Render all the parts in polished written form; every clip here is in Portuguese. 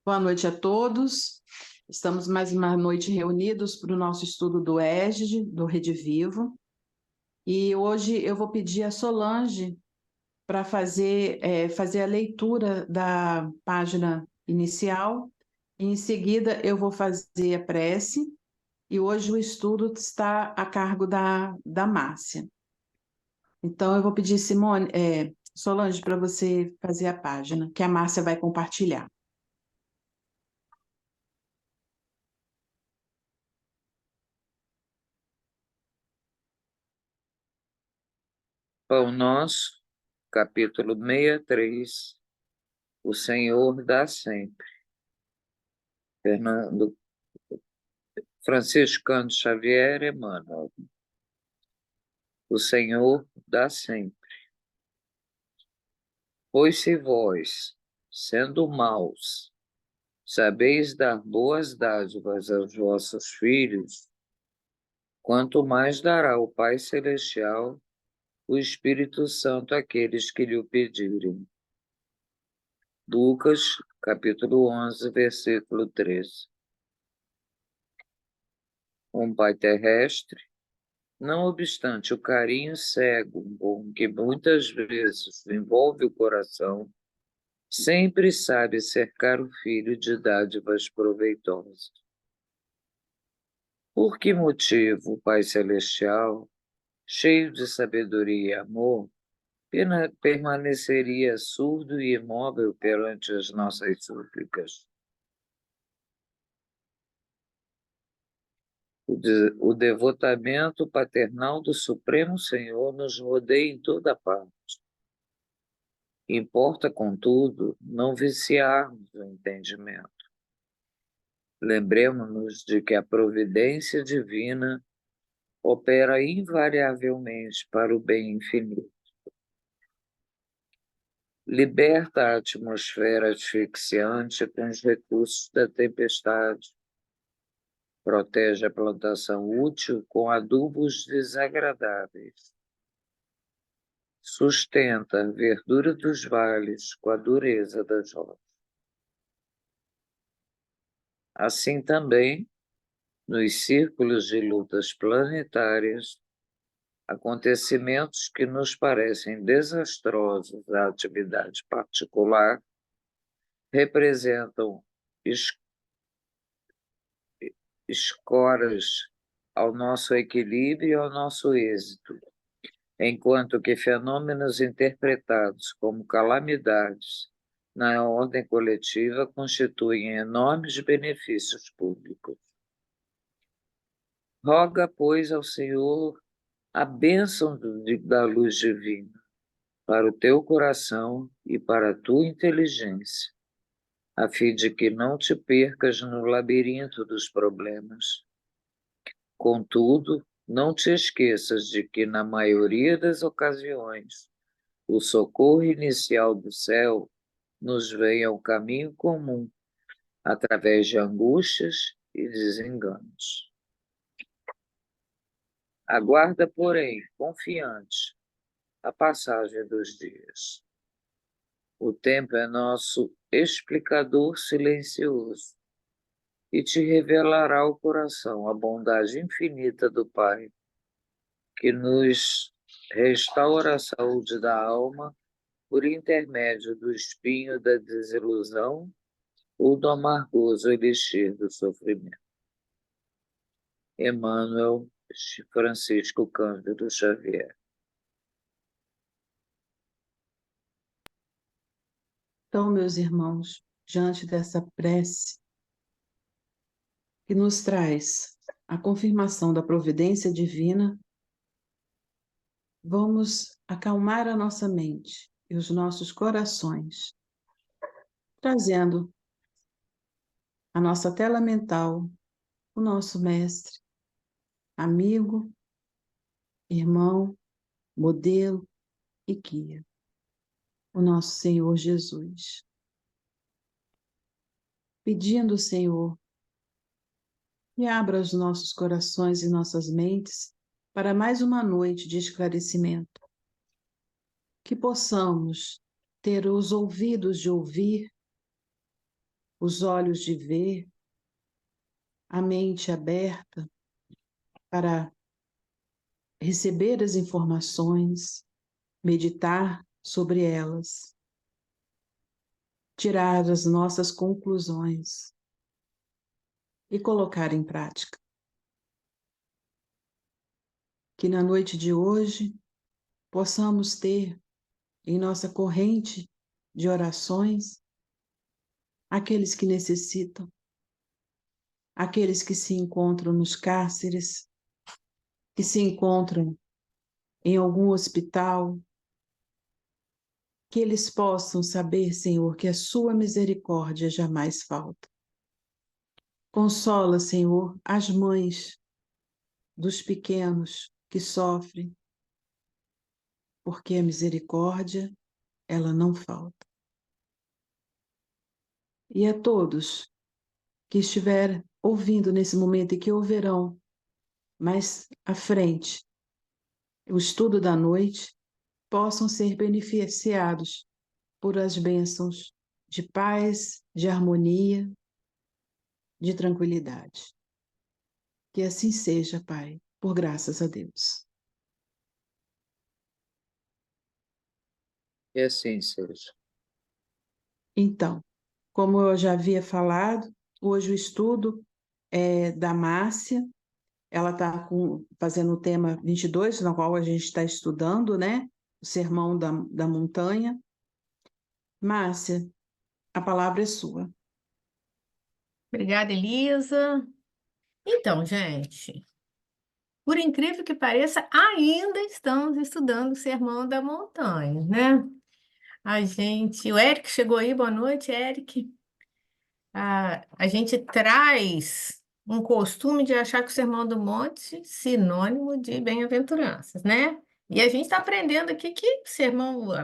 Boa noite a todos. Estamos mais uma noite reunidos para o nosso estudo do ESG, do Rede Vivo. E hoje eu vou pedir a Solange para fazer a leitura da página inicial. Em seguida, eu vou fazer a prece. E hoje o estudo está a cargo da Márcia. Então, eu vou pedir, Solange, para você fazer a página, que a Márcia vai compartilhar. Pão Nosso, capítulo 63, o Senhor dá sempre. Franciscano Xavier, Emmanuel. O Senhor dá sempre. Pois se vós, sendo maus, sabeis dar boas dádivas aos vossos filhos, quanto mais dará o Pai Celestial o Espírito Santo àqueles que lhe o pedirem. Lucas, capítulo 11, versículo 13. Um pai terrestre, não obstante o carinho cego com que muitas vezes envolve o coração, sempre sabe cercar o filho de dádivas proveitosas. Por que motivo o Pai Celestial, cheio de sabedoria e amor, permaneceria surdo e imóvel perante as nossas súplicas? O devotamento paternal do Supremo Senhor nos rodeia em toda parte. Importa, contudo, não viciarmos o entendimento. Lembremos-nos de que a providência divina opera invariavelmente para o bem infinito. Liberta a atmosfera asfixiante com os recursos da tempestade. Protege a plantação útil com adubos desagradáveis. Sustenta a verdura dos vales com a dureza das rochas. Assim também, nos círculos de lutas planetárias, acontecimentos que nos parecem desastrosos à atividade particular representam escoras ao nosso equilíbrio e ao nosso êxito, enquanto que fenômenos interpretados como calamidades na ordem coletiva constituem enormes benefícios públicos. Roga, pois, ao Senhor a bênção da luz divina para o teu coração e para a tua inteligência, a fim de que não te percas no labirinto dos problemas. Contudo, não te esqueças de que, na maioria das ocasiões, o socorro inicial do céu nos vem ao caminho comum, através de angústias e desenganos. Aguarda, porém, confiante, a passagem dos dias. O tempo é nosso explicador silencioso e te revelará ao coração a bondade infinita do Pai, que nos restaura a saúde da alma por intermédio do espinho da desilusão ou do amargoso elixir do sofrimento. Emmanuel, Francisco Cândido Xavier. Então, meus irmãos, diante dessa prece que nos traz a confirmação da providência divina, vamos acalmar a nossa mente e os nossos corações, trazendo a nossa tela mental, o nosso mestre, amigo, irmão, modelo e guia, o nosso Senhor Jesus. Pedindo, Senhor, que abra os nossos corações e nossas mentes para mais uma noite de esclarecimento. Que possamos ter os ouvidos de ouvir os olhos de ver, a mente aberta para receber as informações, meditar sobre elas, tirar as nossas conclusões e colocar em prática. Que na noite de hoje possamos ter em nossa corrente de orações aqueles que necessitam, aqueles que se encontram nos cárceres, que se encontram em algum hospital, que eles possam saber, Senhor, que a sua misericórdia jamais falta. Consola, Senhor, as mães dos pequenos que sofrem, porque a misericórdia, ela não falta. E a todos que estiver ouvindo nesse momento e que ouvirão mais à frente o estudo da noite, possam ser beneficiados por as bênçãos de paz, de harmonia, de tranquilidade. Que assim seja, Pai, por graças a Deus. E assim seja. Então, como eu já havia falado, hoje o estudo é da Márcia. Ela está fazendo o tema 22, no qual a gente está estudando, né? O Sermão da Montanha. Márcia, a palavra é sua. Obrigada, Elisa. Então, gente, por incrível que pareça, ainda estamos estudando o Sermão da Montanha, né? O Eric chegou aí, boa noite, Eric. A gente traz um costume de achar que o Sermão do Monte é sinônimo de bem-aventuranças, né? E a gente está aprendendo aqui que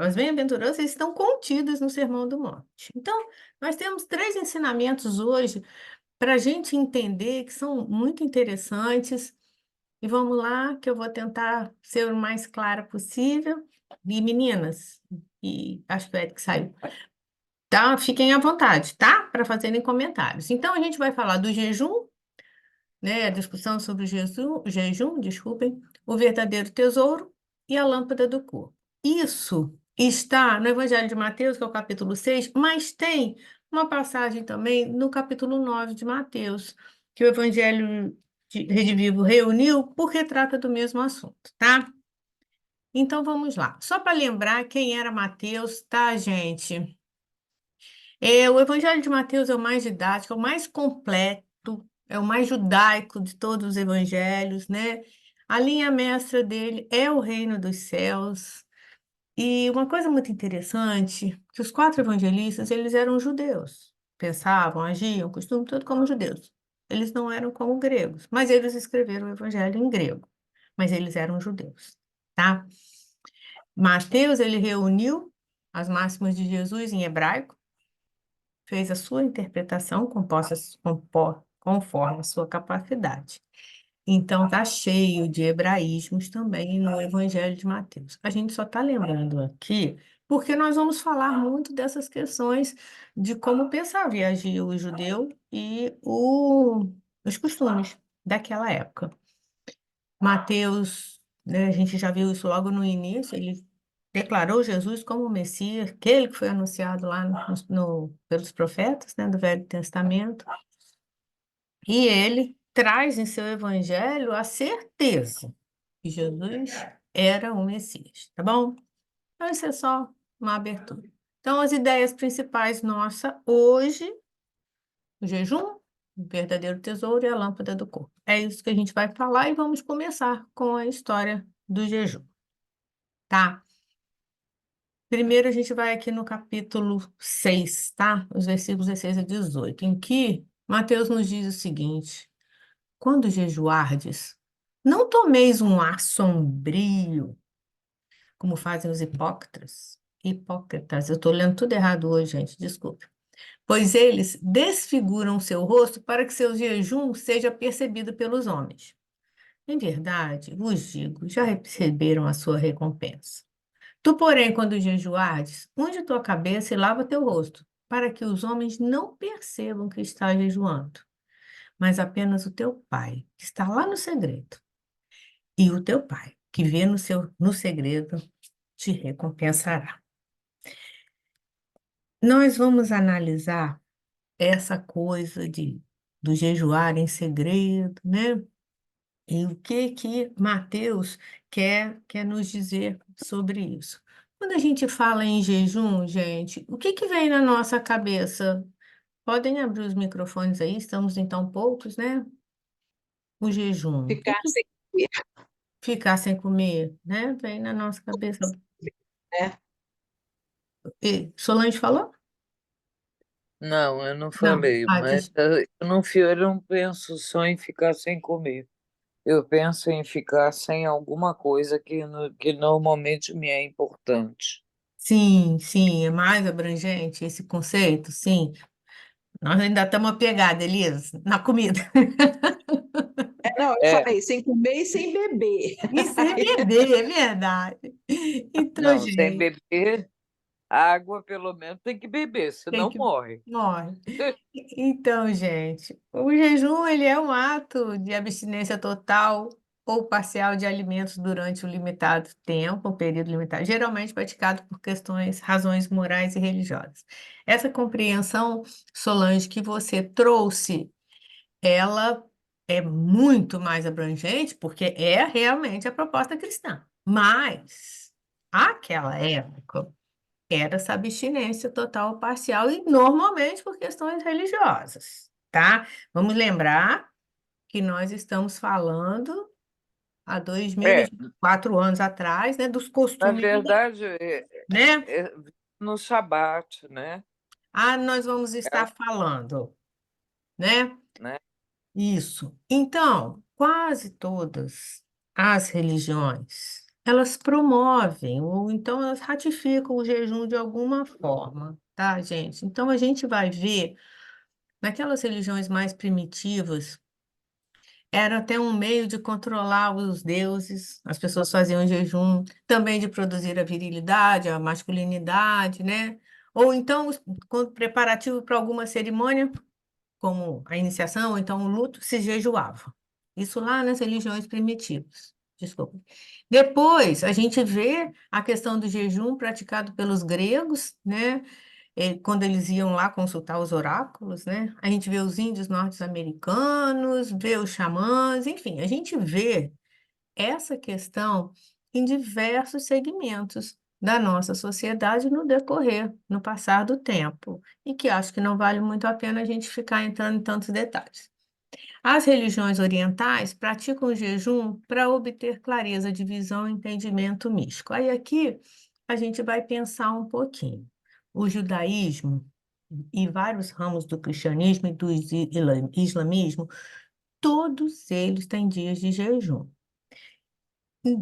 as bem-aventuranças estão contidas no Sermão do Monte. Então, nós temos 3 ensinamentos hoje para a gente entender que são muito interessantes. E vamos lá, que eu vou tentar ser o mais clara possível. E meninas, e acho que o Eric saiu, tá? Fiquem à vontade, tá? Para fazerem comentários. Então, a gente vai falar do jejum, né? A discussão sobre o jejum, desculpem, o verdadeiro tesouro e a lâmpada do corpo. Isso está no Evangelho de Mateus, que é o capítulo 6, mas tem uma passagem também no capítulo 9 de Mateus, que o Evangelho de Rede Vivo reuniu porque trata do mesmo assunto, tá? Então vamos lá. Só para lembrar quem era Mateus, tá, gente? O Evangelho de Mateus é o mais didático, é o mais completo, é o mais judaico de todos os evangelhos, né? A linha mestra dele é o reino dos céus. E uma coisa muito interessante, que os 4 evangelistas, eles eram judeus. Pensavam, agiam, costume tudo como judeus. Eles não eram como gregos, mas eles escreveram o evangelho em grego. Mas eles eram judeus, tá? Mateus, ele reuniu as máximas de Jesus em hebraico, fez a sua interpretação conforme a sua capacidade. Então, está cheio de hebraísmos também no Evangelho de Mateus. A gente só está lembrando aqui porque nós vamos falar muito dessas questões de como pensava e agia o judeu e os costumes daquela época. Mateus, né, a gente já viu isso logo no início, ele declarou Jesus como o Messias, aquele que foi anunciado lá pelos profetas, né, do Velho Testamento. E ele traz em seu evangelho a certeza que Jesus era o Messias, tá bom? Então, isso é só uma abertura. Então, as ideias principais nossa hoje, o jejum, o verdadeiro tesouro e a lâmpada do corpo. É isso que a gente vai falar e vamos começar com a história do jejum, tá? Primeiro, a gente vai aqui no capítulo 6, tá? Os versículos 16 a 18, em que Mateus nos diz o seguinte: quando jejuardes, não tomeis um ar sombrio, como fazem os hipócritas. Hipócritas, eu estou lendo tudo errado hoje, gente, desculpe. Pois eles desfiguram seu rosto para que seu jejum seja percebido pelos homens. Em verdade, vos digo, já receberam a sua recompensa. Tu, porém, quando jejuardes, unge tua cabeça e lava teu rosto, para que os homens não percebam que está jejuando, mas apenas o teu Pai, que está lá no segredo. E o teu Pai, que vê no segredo, te recompensará. Nós vamos analisar essa coisa do jejuar em segredo, né? E o que Mateus quer nos dizer sobre isso? Quando a gente fala em jejum, gente, o que vem na nossa cabeça? Podem abrir os microfones aí, estamos em tão poucos, né? O jejum. O Ficar sem comer, ficar sem comer, né? Vem na nossa cabeça. né? E Solange falou? Não, eu não Não. falei, mas eu não penso só em ficar sem comer. Eu penso em ficar sem alguma coisa que normalmente me é importante. Sim, sim, é mais abrangente esse conceito, sim. Nós ainda estamos apegados, Elisa, na comida. Não, eu É, falei sem comer e sem beber. E sem beber, é verdade. Então, não, sem gente, beber, água pelo menos tem que beber, tem senão que morre. morre. Então, gente, o jejum ele é um ato de abstinência total ou parcial de alimentos durante um limitado tempo, um período limitado, geralmente praticado por razões morais e religiosas. Essa compreensão, Solange, que você trouxe, ela é muito mais abrangente, porque é realmente a proposta cristã. Mas, àquela época, era essa abstinência total ou parcial, e normalmente por questões religiosas, tá? Vamos lembrar que nós estamos falando há É, 2004 anos atrás, né, dos na costumes, verdade, né? é no Shabat, né? Ah, nós vamos É, estar falando, né? né? Isso. Então, quase todas as religiões, elas promovem, ou então elas ratificam o jejum de alguma forma, tá, gente? Então, a gente vai ver, naquelas religiões mais primitivas, era até um meio de controlar os deuses, as pessoas faziam jejum, também de produzir a virilidade, a masculinidade, né? Ou então, quando preparativo para alguma cerimônia, como a iniciação, ou então o luto, se jejuava. Isso lá nas religiões primitivas. Desculpa. Depois, a gente vê a questão do jejum praticado pelos gregos, né? Quando eles iam lá consultar os oráculos, né? A gente vê os índios norte-americanos, vê os xamãs, enfim, a gente vê essa questão em diversos segmentos da nossa sociedade no decorrer, no passar do tempo, e que acho que não vale muito a pena a gente ficar entrando em tantos detalhes. As religiões orientais praticam o jejum para obter clareza de visão e entendimento místico. Aí aqui a gente vai pensar um pouquinho. O judaísmo e vários ramos do cristianismo e do islamismo, todos eles têm dias de jejum,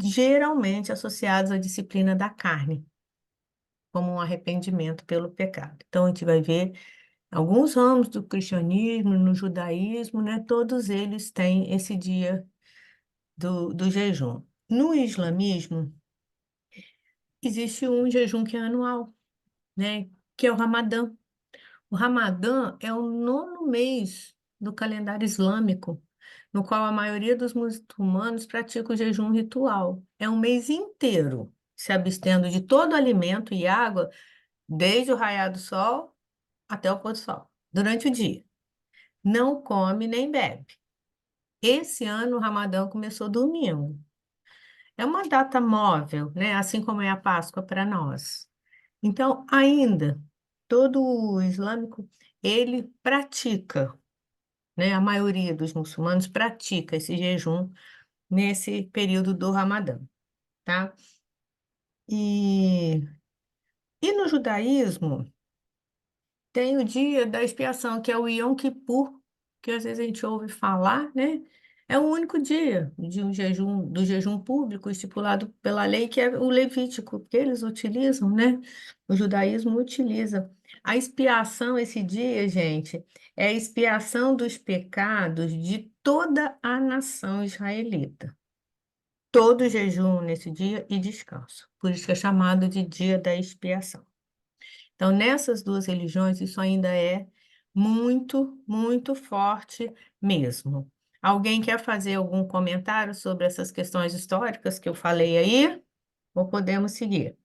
geralmente associados à disciplina da carne, como um arrependimento pelo pecado. Então, a gente vai ver alguns ramos do cristianismo, no judaísmo, né? Todos eles têm esse dia do jejum. No islamismo, existe um jejum que é anual, né? Que é o Ramadã. O Ramadã é o nono mês do calendário islâmico, no qual a maioria dos muçulmanos pratica o jejum ritual. É um mês inteiro se abstendo de todo alimento e água, desde o raiar do sol até o pôr do sol, durante o dia. Não come nem bebe. Esse ano o Ramadã começou domingo. É uma data móvel, né? Assim como é a Páscoa para nós. Então, ainda, todo o islâmico, ele pratica, né? A maioria dos muçulmanos pratica esse jejum nesse período do Ramadã, tá? E, e no judaísmo, tem o dia da expiação, que é o Yom Kippur, que às vezes a gente ouve falar, né? É o único dia de um jejum, do jejum público estipulado pela lei, que é o levítico, que eles utilizam, né? O judaísmo utiliza. A expiação, esse dia, gente, é a expiação dos pecados de toda a nação israelita. Todo jejum nesse dia e descanso. Por isso que é chamado de dia da expiação. Então, nessas duas religiões, isso ainda é muito, muito forte mesmo. Alguém quer fazer algum comentário sobre essas questões históricas que eu falei aí? Ou podemos seguir?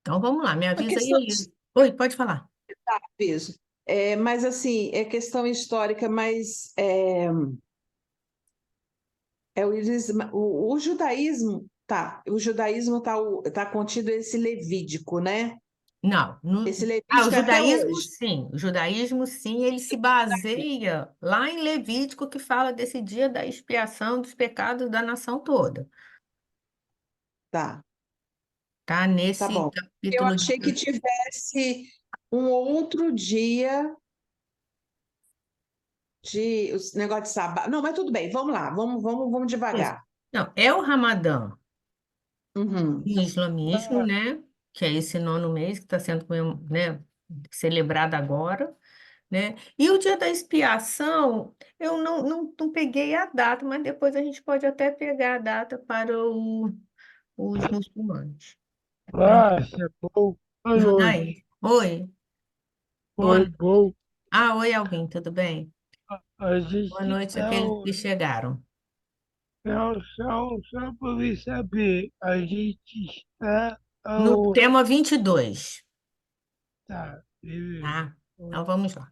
Então, vamos lá, me A avisa aí, questão Elisa. Oi, pode falar. peso. Mas assim, é questão histórica, mas o judaísmo, tá, tá contido esse levídico, né? Não, Esse o levídico é até hoje. judaísmo sim, ele se baseia lá em Levítico, que fala desse dia da expiação dos pecados da nação toda, Tá, tá? tá Nesse bom. Eu capítulo achei que tivesse um outro dia de os negócio de sábado. Não, mas tudo bem, vamos lá, vamos isso. devagar. Não, é o Ramadã Uhum. no islamismo, né? Que é esse nono mês que está sendo, né, celebrado agora, né? E o dia da expiação, eu não peguei a data, mas depois a gente pode até pegar a data para os muçulmanos, né? Nossa, boa noite. Judaísmo. Oi, boa Foi noite. bom. Oi, Alvin, tudo bem? A Boa gente noite àqueles que está. chegaram. Não, só para me saber, a gente está No ao. tema 22, Tá, beleza. tá? Então vamos lá.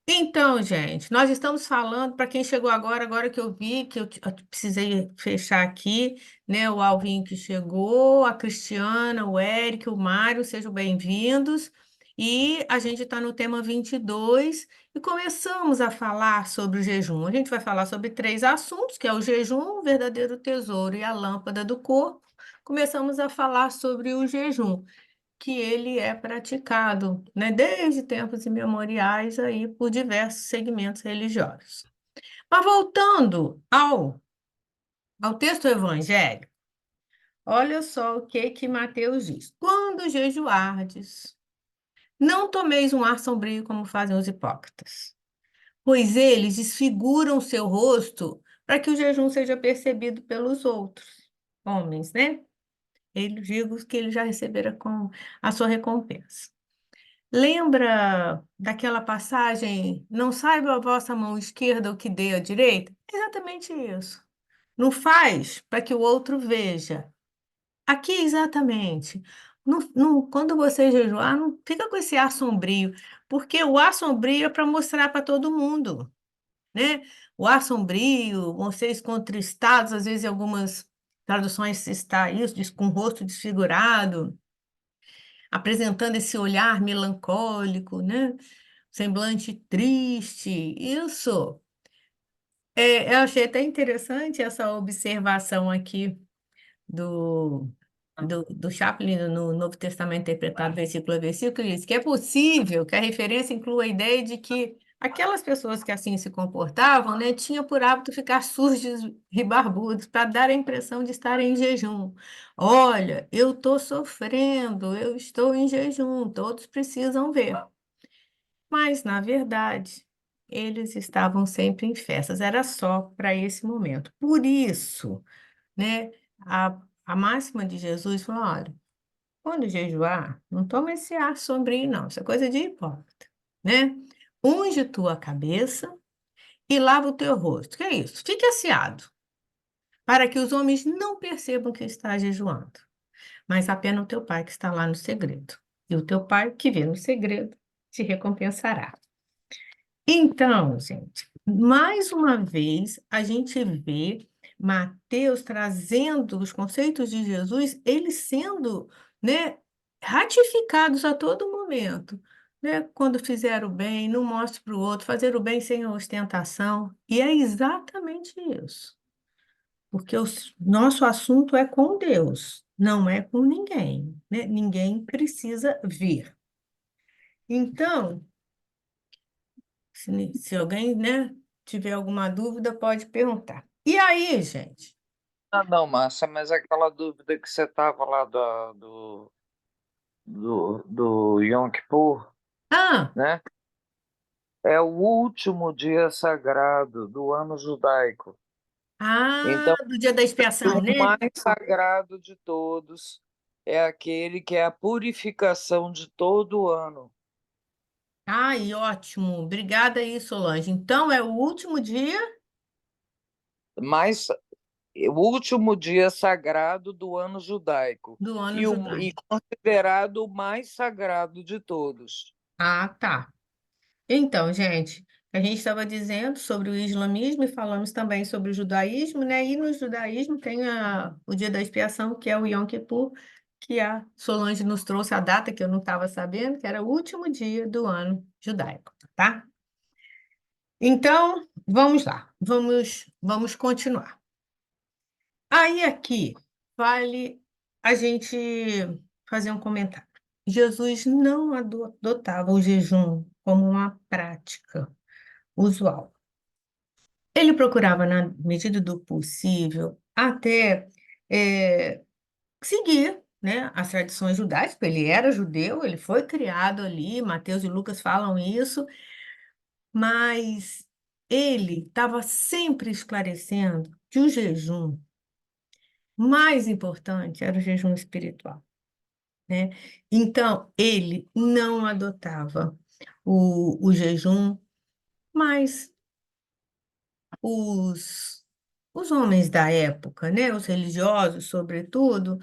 Então, gente, nós estamos falando, para quem chegou agora que eu vi, que eu precisei fechar aqui, né? O Alvin que chegou, a Cristiana, o Eric, o Mário, sejam bem-vindos. E a gente está no tema 22 e começamos a falar sobre o jejum. A gente vai falar sobre três assuntos, que é o jejum, o verdadeiro tesouro e a lâmpada do corpo. Começamos a falar sobre o jejum que ele é praticado, né, desde tempos imemoriais aí por diversos segmentos religiosos. Mas voltando ao texto evangélico, olha só o que Mateus diz. Quando jejuardes, não tomeis um ar sombrio como fazem os hipócritas, pois eles desfiguram o seu rosto para que o jejum seja percebido pelos outros homens, né? Eles digam que eles já receberam a sua recompensa. Lembra daquela passagem, não saiba a vossa mão esquerda o que dê à direita? É exatamente isso. Não faz para que o outro veja. Aqui exatamente. Quando você jejuar, não fica com esse ar sombrio, porque o ar sombrio é para mostrar para todo mundo, né? O ar sombrio, vocês contristados, às vezes em algumas traduções está isso, diz com o rosto desfigurado, apresentando esse olhar melancólico, né? Semblante triste, isso. Eu achei até interessante essa observação aqui do Chaplin no Novo Testamento interpretado versículo a versículo, ele diz que é possível que a referência inclua a ideia de que aquelas pessoas que assim se comportavam, né, tinham por hábito ficar sujos e barbudos para dar a impressão de estarem em jejum. Olha, eu estou sofrendo, eu estou em jejum, todos precisam ver. Mas, na verdade, eles estavam sempre em festas, era só para esse momento. Por isso, né, a máxima de Jesus falou: olha, quando jejuar, não toma esse ar sombrio, não, isso é coisa de hipócrita, né? Unge tua cabeça e lava o teu rosto. Que é isso? Fique asseado, para que os homens não percebam que está jejuando, mas apenas o teu pai que está lá no segredo. E o teu pai que vê no segredo te recompensará. Então, gente, mais uma vez a gente vê Mateus trazendo os conceitos de Jesus, eles sendo, né, ratificados a todo momento, né? Quando fizer o bem, não mostre para o outro, fazer o bem sem ostentação. E é exatamente isso, porque o nosso assunto é com Deus, não é com ninguém, né? Ninguém precisa vir. Então, se alguém, né, tiver alguma dúvida, pode perguntar. E aí, gente? Ah, não, Márcia, mas aquela dúvida que você estava lá do Yom Kippur, Ah, né? É o último dia sagrado do ano judaico. Então, do dia da é expiação, o né? mais sagrado de todos. é aquele que é a purificação de todo o ano. Ai, ótimo. Obrigada aí, Solange. Então, é o último dia Mais, o último dia sagrado do ano judaico do ano e judaico. considerado o mais sagrado de todos. Ah, tá. Então, gente, a gente estava dizendo sobre o islamismo e falamos também sobre o judaísmo, né? E no judaísmo tem o dia da expiação, que é o Yom Kippur, que a Solange nos trouxe a data que eu não estava sabendo, que era o último dia do ano judaico, tá? Então, vamos lá, vamos continuar. Aí aqui vale a gente fazer um comentário. Jesus não adotava o jejum como uma prática usual. Ele procurava, na medida do possível, até seguir, né, as tradições judaicas, porque ele era judeu, ele foi criado ali, Mateus e Lucas falam isso, mas ele estava sempre esclarecendo que o jejum mais importante era o jejum espiritual, né? Então, ele não adotava o jejum, mas os, os homens da época, né, os religiosos, sobretudo,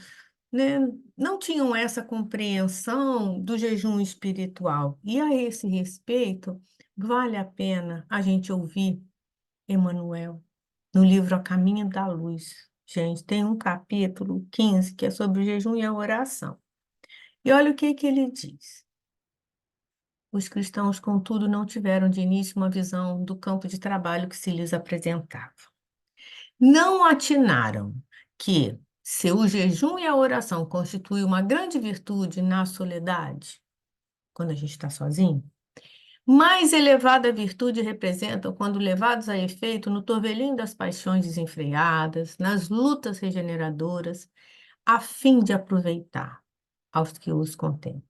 né, não tinham essa compreensão do jejum espiritual. E a esse respeito, vale a pena a gente ouvir Emmanuel no livro A Caminho da Luz. Gente, tem um capítulo 15 que é sobre o jejum e a oração. E olha o que que ele diz. Os cristãos, contudo, não tiveram de início uma visão do campo de trabalho que se lhes apresentava. Não atinaram que, se o jejum e a oração constituem uma grande virtude na soledade, quando a gente está sozinho, mais elevada virtude representam quando levados a efeito no turvelinho das paixões desenfreadas, nas lutas regeneradoras, a fim de aproveitar aos que os contêm.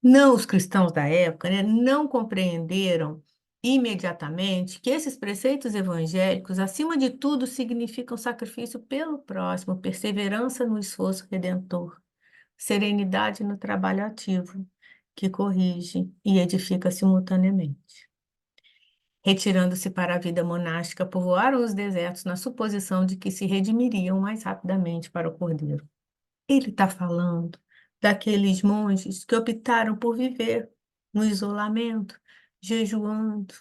Não, os cristãos da época, né, não compreenderam imediatamente que esses preceitos evangélicos, acima de tudo, significam sacrifício pelo próximo, perseverança no esforço redentor, serenidade no trabalho ativo, que corrige e edifica simultaneamente. Retirando-se para a vida monástica, povoaram os desertos na suposição de que se redimiriam mais rapidamente para o Cordeiro. Ele está falando daqueles monges que optaram por viver no isolamento, jejuando,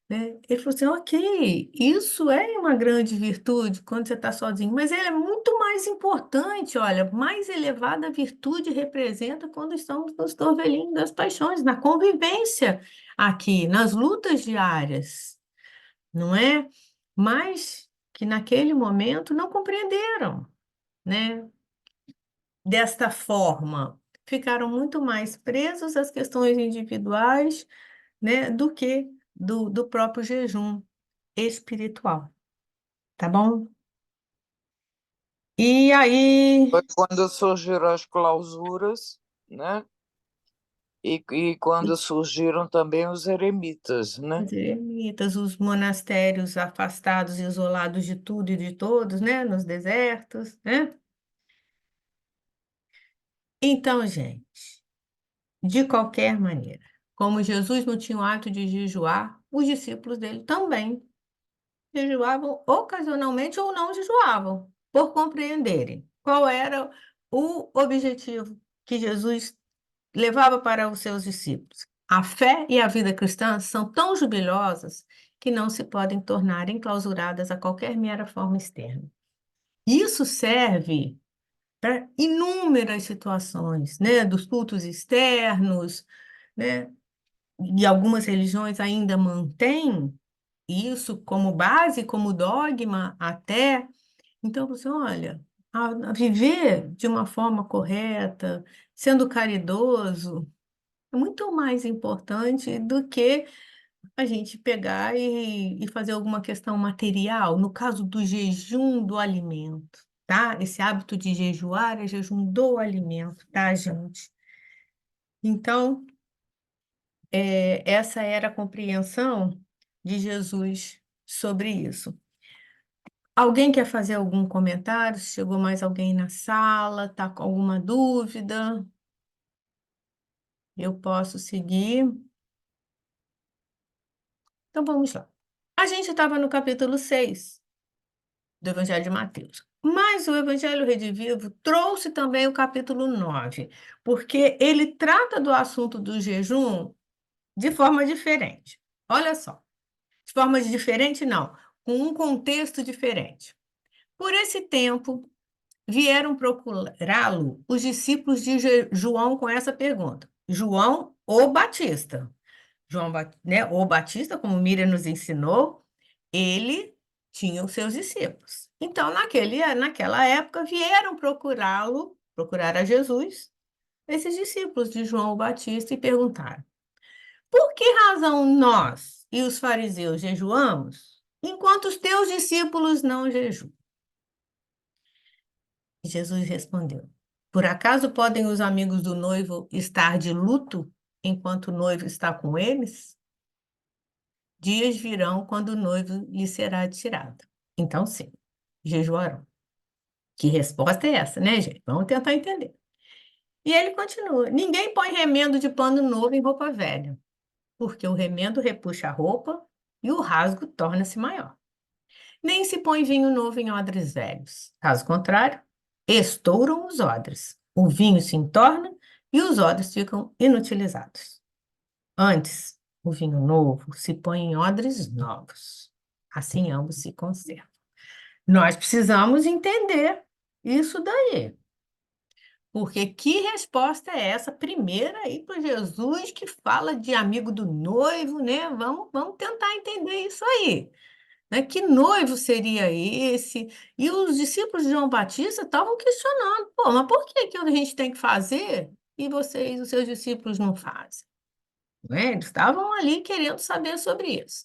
né? Ele falou assim, ok, isso é uma grande virtude quando você está sozinho, mas ele é muito mais importante, olha, mais elevada virtude representa quando estamos nos torvelinhos das paixões, na convivência aqui, nas lutas diárias, não é? Mas que naquele momento não compreenderam, né? Desta forma, ficaram muito mais presos às questões individuais, né, do que do próprio jejum espiritual, tá bom? E aí, Foi quando surgiram as clausuras, né? E quando surgiram também os eremitas, né? os eremitas, os monastérios afastados e isolados de tudo e de todos, né, nos desertos, né? Então, gente, de qualquer maneira, como Jesus não tinha o hábito de jejuar, os discípulos dele também jejuavam ocasionalmente ou não jejuavam, por compreenderem qual era o objetivo que Jesus levava para os seus discípulos. A fé e a vida cristã são tão jubilosas que não se podem tornar enclausuradas a qualquer mera forma externa. Isso serve para inúmeras situações, né, dos cultos externos, né, e algumas religiões ainda mantêm isso como base, como dogma até. Então, você olha, a viver de uma forma correta, sendo caridoso, é muito mais importante do que a gente pegar e fazer alguma questão material, no caso do jejum do alimento, tá? Esse hábito de jejuar é jejum do alimento, tá, gente? Então, essa era a compreensão de Jesus sobre isso. Alguém quer fazer algum comentário? Chegou mais alguém na sala? Está com alguma dúvida? Eu posso seguir? Então vamos lá. A gente estava no capítulo 6 do Evangelho de Mateus. Mas o Evangelho Redivivo trouxe também o capítulo 9, porque ele trata do assunto do jejum de forma diferente. Olha só, de forma diferente não, com um contexto diferente. Por esse tempo, vieram procurá-lo os discípulos de João com essa pergunta. João, o Batista. João, né, o Batista, como Miriam nos ensinou, ele tinha os seus discípulos. Então, naquela época, vieram procurá-lo, procurar a Jesus, esses discípulos de João o Batista, e perguntaram: por que razão nós e os fariseus jejuamos, enquanto os teus discípulos não jejuam? Jesus respondeu: por acaso podem os amigos do noivo estar de luto enquanto o noivo está com eles? Dias virão quando o noivo lhe será tirado. Então, sim, jejuarão. Que resposta é essa, né, gente? Vamos tentar entender. E ele continua: ninguém põe remendo de pano novo em roupa velha, porque o remendo repuxa a roupa e o rasgo torna-se maior. Nem se põe vinho novo em odres velhos. Caso contrário, estouram os odres. O vinho se entorna e os odres ficam inutilizados. Antes, o vinho novo se põe em odres novos. Assim ambos se conservam. Nós precisamos entender isso daí. Porque que resposta é essa? Primeira aí para Jesus, que fala de amigo do noivo, né? Vamos tentar entender isso aí. Né? Que noivo seria esse? E os discípulos de João Batista estavam questionando: pô, mas por que que a gente tem que fazer e vocês, os seus discípulos, não fazem? Né? Eles estavam ali querendo saber sobre isso.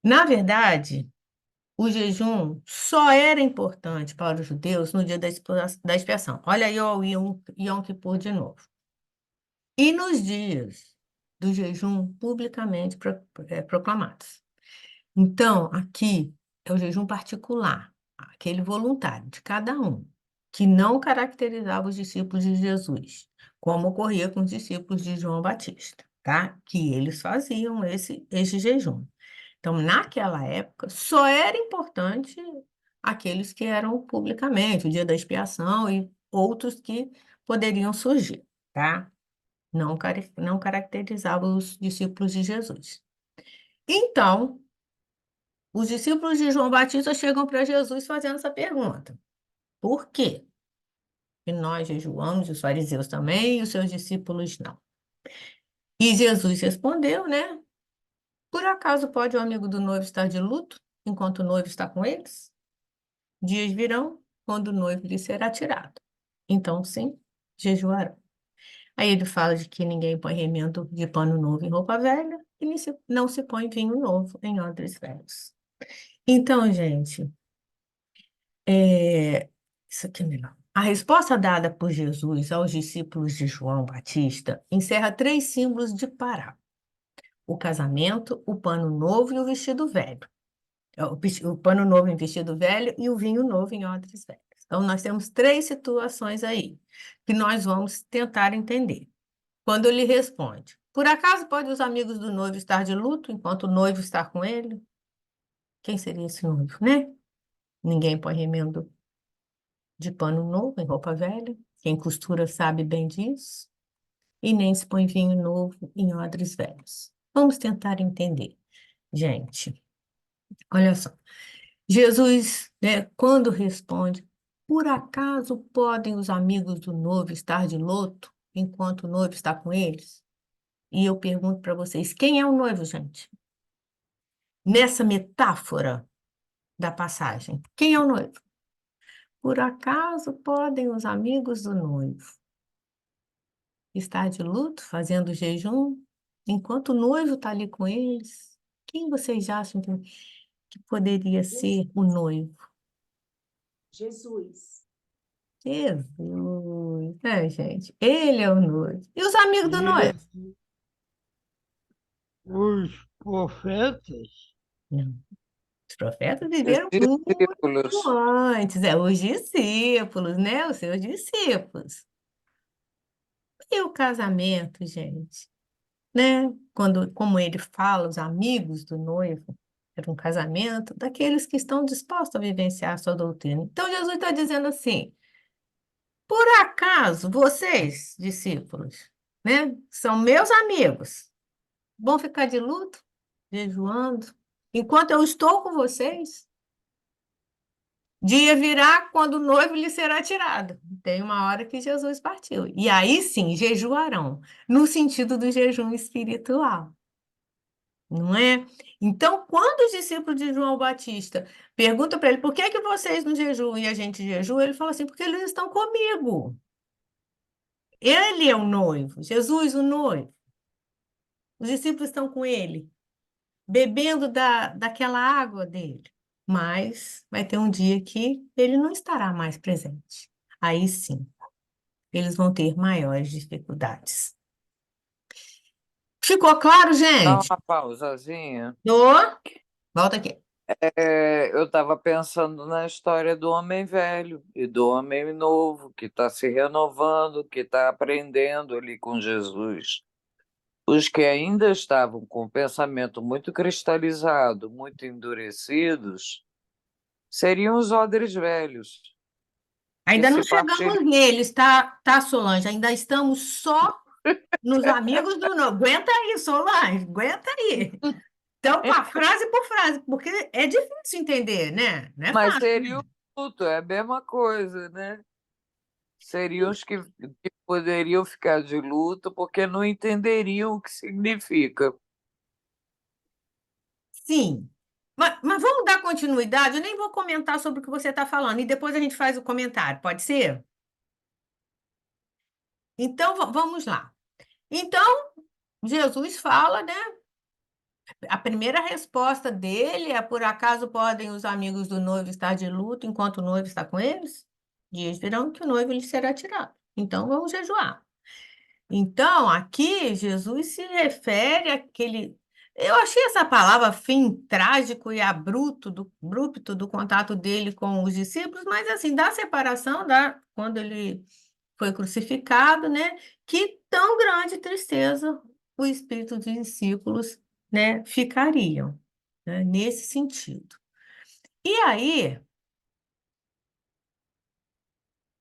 Na verdade, o jejum só era importante para os judeus no dia da expiação. Olha aí o Yom Kippur de novo. E nos dias do jejum publicamente proclamados. Então, aqui é o jejum particular, aquele voluntário de cada um, que não caracterizava os discípulos de Jesus, como ocorria com os discípulos de João Batista, tá? Que eles faziam esse jejum. Então, naquela época, só era importante aqueles que eram publicamente, o dia da expiação e outros que poderiam surgir, tá? Não caracterizava os discípulos de Jesus. Então, os discípulos de João Batista chegam para Jesus fazendo essa pergunta: por quê? E nós jejuamos, os fariseus também, e os seus discípulos não. E Jesus respondeu, né? Por acaso pode o amigo do noivo estar de luto enquanto o noivo está com eles? Dias virão quando o noivo lhe será tirado. Então, sim, jejuarão. Aí ele fala de que ninguém põe remendo de pano novo em roupa velha e não se põe vinho novo em odres velhos. Então, gente, isso aqui é melhor. A resposta dada por Jesus aos discípulos de João Batista encerra três símbolos de parábola: o casamento, o pano novo e o vestido velho. O pano novo em vestido velho e o vinho novo em odres velhos. Então, nós temos três situações aí que nós vamos tentar entender. Quando ele responde: por acaso pode os amigos do noivo estar de luto enquanto o noivo está com ele? Quem seria esse noivo, né? Ninguém põe remendo de pano novo em roupa velha. Quem costura sabe bem disso. E nem se põe vinho novo em odres velhos. Vamos tentar entender. Gente, olha só. Jesus, né, quando responde: por acaso podem os amigos do noivo estar de luto enquanto o noivo está com eles? E eu pergunto para vocês: quem é o noivo, gente? Nessa metáfora da passagem, quem é o noivo? Por acaso podem os amigos do noivo estar de luto, fazendo jejum, enquanto o noivo está ali com eles? Quem vocês acham que poderia ser o noivo? Jesus. Jesus, é, gente, ele é o noivo. E os amigos do noivo? Os profetas, Não. Os profetas Os viveram discípulos. muito antes, os discípulos, né? Os seus discípulos. E o casamento, gente, né? Como ele fala, os amigos do noivo, era um casamento daqueles que estão dispostos a vivenciar a sua doutrina. Então, Jesus está dizendo assim: por acaso vocês, discípulos, né, são meus amigos, vão ficar de luto, jejuando, enquanto eu estou com vocês? Dia virá quando o noivo lhe será tirado. Tem uma hora que Jesus partiu. E aí sim, jejuarão, no sentido do jejum espiritual. Não é? Então, quando os discípulos de João Batista perguntam para ele por que é que vocês não jejuam e a gente jejua, ele fala assim: porque eles estão comigo. Ele é o noivo, Jesus, o noivo. Os discípulos estão com ele, bebendo daquela água dele. Mas vai ter um dia que ele não estará mais presente. Aí sim, eles vão ter maiores dificuldades. Ficou claro, Dá gente? uma pausazinha. Ô, volta aqui. Eu estava pensando na história do homem velho e do homem novo, que está se renovando, que está aprendendo ali com Jesus. Os que ainda estavam com o pensamento muito cristalizado, muito endurecidos, seriam os odres velhos, que Ainda não se partilham. chegamos neles, tá, Solange? Ainda estamos só nos amigos do noivo. Aguenta aí, Solange, aguenta aí. Então, frase por frase, porque é difícil entender, né? Não é Mas fácil, seria né? o luto, é a mesma coisa, né? Seriam os que poderiam ficar de luto porque não entenderiam o que significa. Sim. Mas vamos dar continuidade? Eu nem vou comentar sobre o que você está falando, e depois a gente faz o comentário, pode ser? Então, vamos lá. Então, Jesus fala, né? A primeira resposta dele é: por acaso podem os amigos do noivo estar de luto enquanto o noivo está com eles? Dias virão que o noivo lhe será tirado. Então, vamos jejuar. Então, aqui, Jesus se refere àquele. Eu achei essa palavra fim trágico e abrupto do contato dele com os discípulos, mas assim, da separação, quando ele foi crucificado, né? Que tão grande tristeza o espírito dos discípulos, né, ficariam, né, nesse sentido. E aí,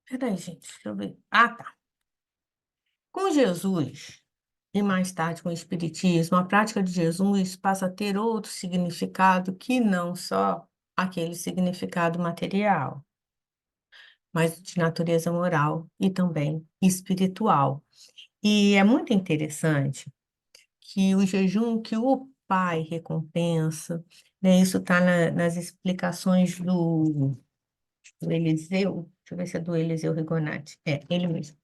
peraí, gente, deixa eu ver. Ah, tá. Com Jesus, e mais tarde com o Espiritismo, a prática de Jesus passa a ter outro significado que não só aquele significado material, mas de natureza moral e também espiritual. E é muito interessante que o jejum que o Pai recompensa, né, isso está nas explicações do Eliseu, deixa eu ver se é do Eliseu Rigonati, ele mesmo,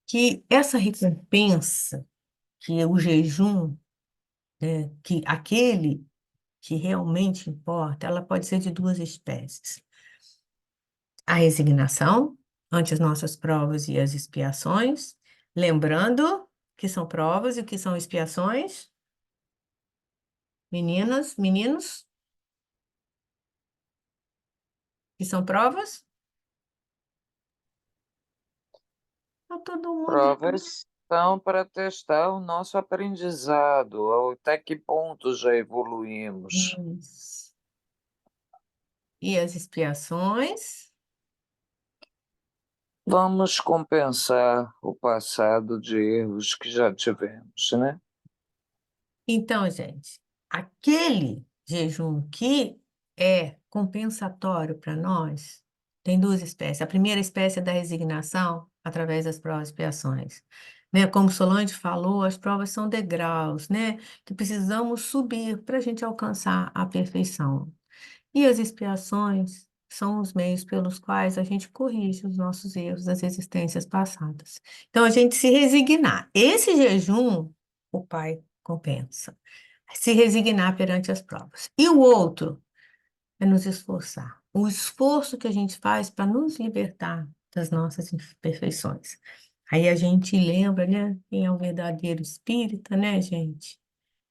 que essa recompensa, que é o jejum, né, que aquele que realmente importa, ela pode ser de duas espécies. A resignação ante as nossas provas e as expiações, lembrando que são provas e o que são expiações. Meninas, meninos, que são provas? Tá todo mundo. Provas são para testar o nosso aprendizado, até que ponto já evoluímos. Isso. E as expiações? Vamos compensar o passado de erros que já tivemos, né? Então, gente, aquele jejum que é compensatório para nós, tem duas espécies. A primeira espécie é da resignação, através das provas e expiações. Né? Como Solange falou, as provas são degraus, né? Que precisamos subir para a gente alcançar a perfeição. E as expiações são os meios pelos quais a gente corrige os nossos erros das existências passadas. Então, a gente se resignar. Esse jejum, o Pai compensa. Se resignar perante as provas. E o outro é nos esforçar. O esforço que a gente faz para nos libertar das nossas imperfeições. Aí a gente lembra, né? Quem é o verdadeiro espírita, né, gente?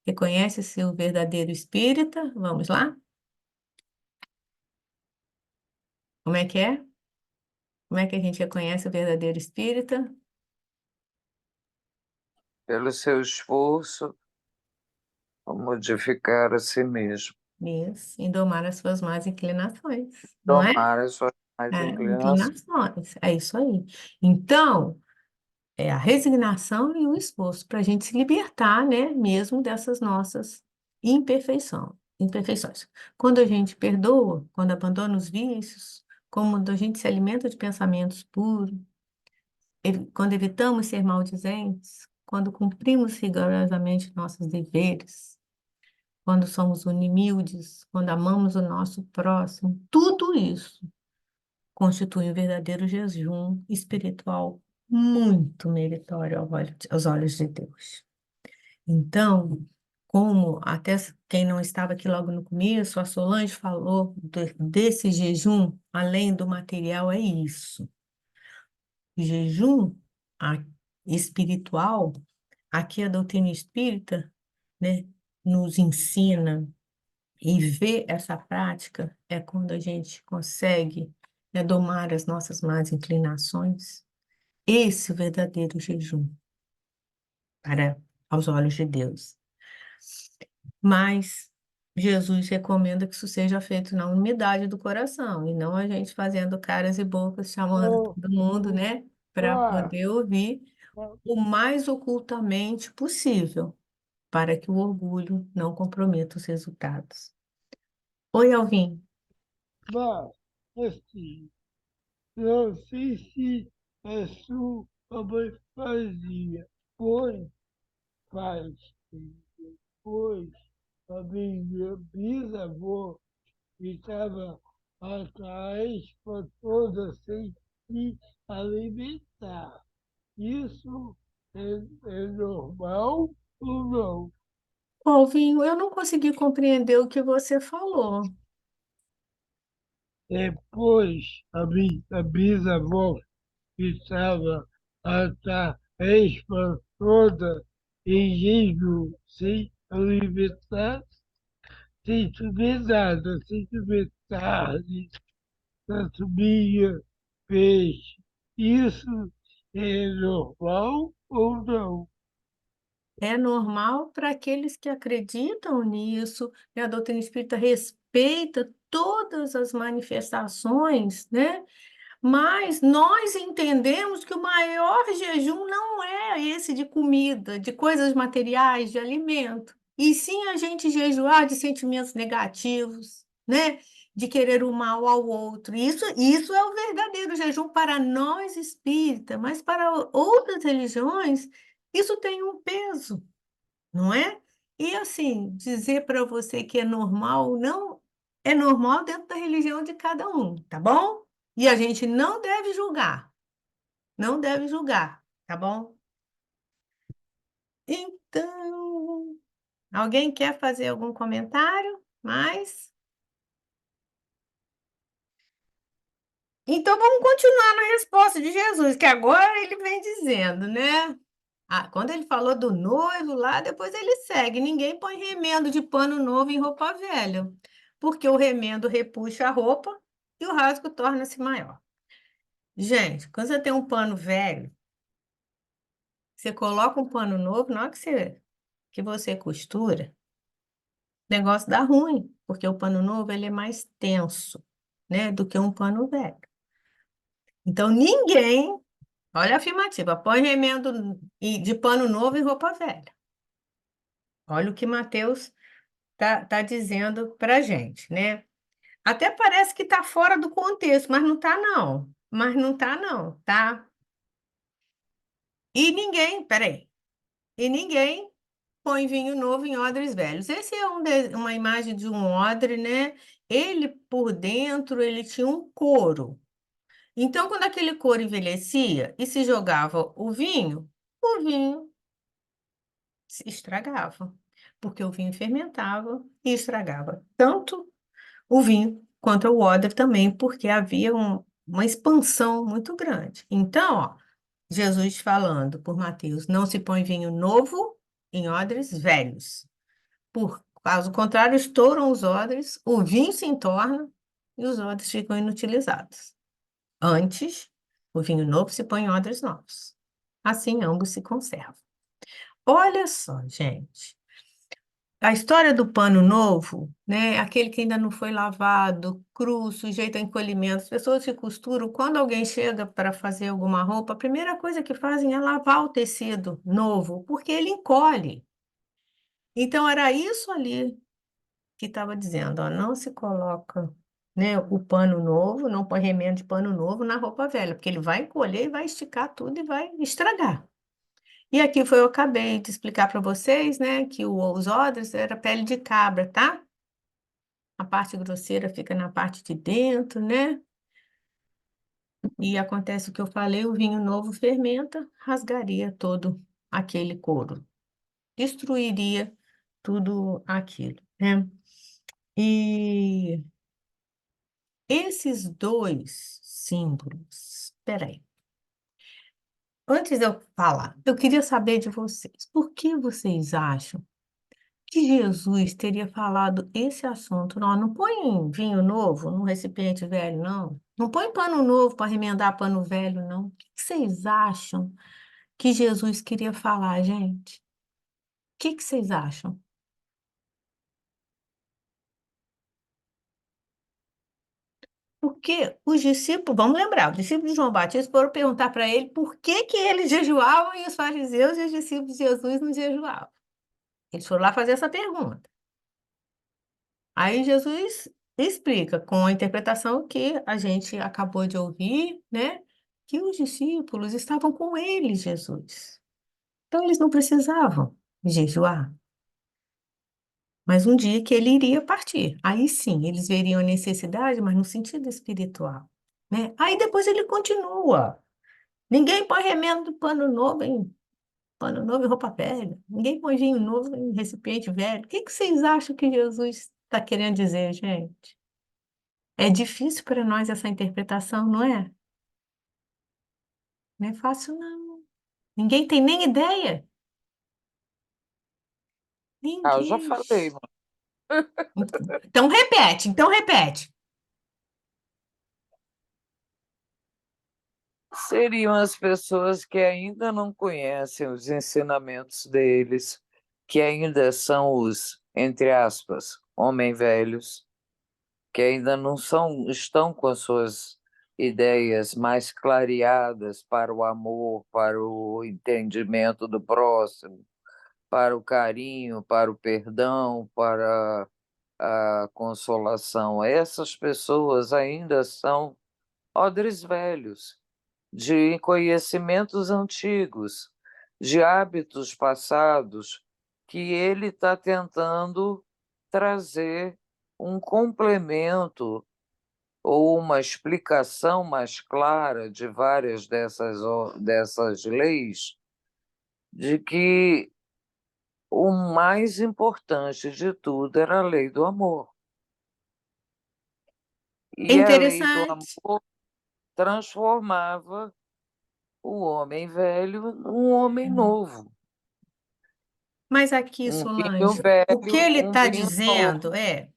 Reconhece-se o verdadeiro espírita? Vamos lá? Como é que é? Como é que a gente reconhece o verdadeiro espírita? Pelo seu esforço a modificar a si mesmo, Isso, em domar as suas más inclinações, não é? tomar as suas mais É, inclinações. inclinações, é isso aí. Então, é a resignação e o esforço para a gente se libertar, né, mesmo dessas nossas imperfeições. Quando a gente perdoa, quando abandona os vícios, quando a gente se alimenta de pensamentos puros, quando evitamos ser maldizentes, quando cumprimos rigorosamente nossos deveres, quando somos humildes, quando amamos o nosso próximo, tudo isso constitui um verdadeiro jejum espiritual muito meritório aos olhos de Deus. Então, como até quem não estava aqui logo no começo, a Solange falou desse jejum, além do material, é isso. O jejum espiritual, aqui a doutrina espírita, né, nos ensina e ver essa prática é quando a gente consegue, né, domar as nossas más inclinações. Esse é o verdadeiro jejum para aos olhos de Deus. Mas Jesus recomenda que isso seja feito na umidade do coração e não a gente fazendo caras e bocas chamando Ô, todo mundo, né, para pá, poder ouvir o mais ocultamente possível, para que o orgulho não comprometa os resultados. Oi, Alvin. pá, assim, não sei se a sua mãe fazia, pois faz, pois a minha bisavó estava atrás para toda sem se alimentar. Isso é normal ou não? Alvin, eu não consegui compreender o que você falou. Depois a minha bisavó estava atrás para toda em jejum, sem alimentar, sem comer nada, sem comer carne, tanto minha peixe. Isso é normal ou não? É normal para aqueles que acreditam nisso, né? A doutrina espírita respeita todas as manifestações, né? Mas nós entendemos que o maior jejum não é esse de comida, de coisas materiais, de alimento, e sim a gente jejuar de sentimentos negativos, né? De querer o mal ao outro. Isso é o verdadeiro jejum para nós espírita, mas para outras religiões, isso tem um peso, não é? E assim, dizer para você que é normal, não é normal dentro da religião de cada um, tá bom? E a gente não deve julgar, não deve julgar, tá bom? Então, alguém quer fazer algum comentário? Mais? Então vamos continuar na resposta de Jesus, que agora ele vem dizendo, né? Ah, quando ele falou do noivo lá, depois ele segue. Ninguém põe remendo de pano novo em roupa velha, porque o remendo repuxa a roupa e o rasgo torna-se maior. Gente, quando você tem um pano velho, você coloca um pano novo, na hora que você costura, o negócio dá ruim, porque o pano novo ele é mais tenso, né, do que um pano velho. Então, ninguém, olha a afirmativa, põe remendo de pano novo em roupa velha. Olha o que Mateus tá dizendo para gente, né? Até parece que está fora do contexto, mas não está, não. Mas não está, não, tá? Peraí, e ninguém põe vinho novo em odres velhos. Esse é uma imagem de um odre, né? Ele, por dentro, ele tinha um couro. Então, quando aquele couro envelhecia e se jogava o vinho se estragava, porque o vinho fermentava e estragava. Tanto o vinho contra o odre também, porque havia uma expansão muito grande. Então, ó, Jesus falando por Mateus, não se põe vinho novo em odres velhos. Por caso contrário, estouram os odres, o vinho se entorna e os odres ficam inutilizados. Antes, o vinho novo se põe em odres novos. Assim, ambos se conservam. Olha só, gente. A história do pano novo, né? Aquele que ainda não foi lavado, cru, sujeito a encolhimento. As pessoas que costuram, quando alguém chega para fazer alguma roupa, a primeira coisa que fazem é lavar o tecido novo, porque ele encolhe. Então, era isso ali que estava dizendo, ó, não se coloca, né, o pano novo, não põe remendo de pano novo na roupa velha, porque ele vai encolher e vai esticar tudo e vai estragar. E aqui foi eu acabei de explicar para vocês, né, que os odres era pele de cabra, tá? A parte grosseira fica na parte de dentro, né? E acontece o que eu falei, o vinho novo fermenta, rasgaria todo aquele couro, destruiria tudo aquilo, né? E esses dois símbolos, peraí, antes de eu falar, eu queria saber de vocês, por que vocês acham que Jesus teria falado esse assunto? Não, não põe vinho novo num recipiente velho, não. Não põe pano novo para remendar pano velho, não. O que vocês acham que Jesus queria falar, gente? O que vocês acham? Porque os discípulos, vamos lembrar, os discípulos de João Batista foram perguntar para ele por que que eles jejuavam e os fariseus e os discípulos de Jesus não jejuavam. Eles foram lá fazer essa pergunta. Aí Jesus explica com a interpretação que a gente acabou de ouvir, né? Que os discípulos estavam com ele, Jesus. Então eles não precisavam jejuar. Mas um dia que ele iria partir. Aí sim, eles veriam a necessidade, mas no sentido espiritual, né? Aí depois ele continua. Ninguém põe remendo de pano novo em roupa velha. Ninguém põe vinho novo em recipiente velho. O que que vocês acham que Jesus está querendo dizer, gente? É difícil para nós essa interpretação, não é? Não é fácil, não. Ninguém tem nem ideia. Ah, eu já Ninguém. falei, Então repete, então repete. seriam as pessoas que ainda não conhecem os ensinamentos deles, que ainda são os, entre aspas, homens velhos, que ainda não estão com as suas ideias mais clareadas para o amor, para o entendimento do próximo, para o carinho, para o perdão, para a consolação. Essas pessoas ainda são odres velhos, de conhecimentos antigos, de hábitos passados, que ele está tentando trazer um complemento ou uma explicação mais clara de várias dessas leis, de que o mais importante de tudo era a lei do amor. É E a lei do interessante. amor transformava o homem velho num homem novo, Mas aqui, um vinho Solange, o que velho, ele um está vinho dizendo novo. é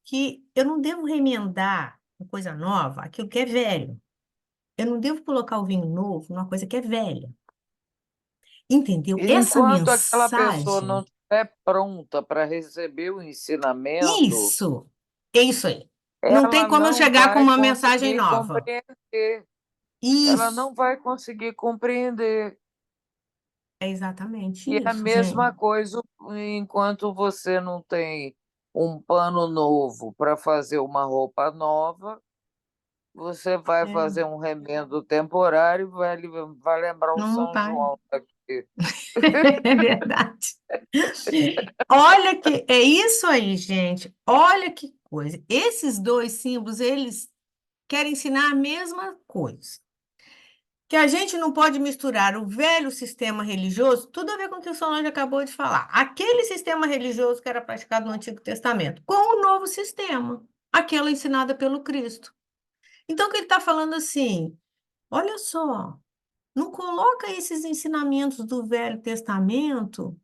que eu não devo remendar uma coisa nova, aquilo que é velho. Eu não devo colocar o vinho novo numa coisa que é velha. Entendeu? E Essa enquanto aquela pessoa não mensagem, estiver pronta para receber o ensinamento, isso, é isso aí. Não tem ela como eu não chegar com vai uma mensagem conseguir nova. compreender. Ela Isso, não vai conseguir compreender. é exatamente E é a isso, gente. mesma coisa enquanto você não tem um pano novo para fazer uma roupa nova, você vai É, fazer um remendo temporário, vai lembrar o não São vai. João daqui. É verdade. Olha que é isso aí, gente. Olha que coisa. Esses dois símbolos, eles querem ensinar a mesma coisa. Que a gente não pode misturar o velho sistema religioso, tudo a ver com o que o Solange acabou de falar. Aquele sistema religioso que era praticado no Antigo Testamento, com o novo sistema, aquela ensinada pelo Cristo. Então, o que ele está falando assim? Olha só, não coloca esses ensinamentos do Velho Testamento,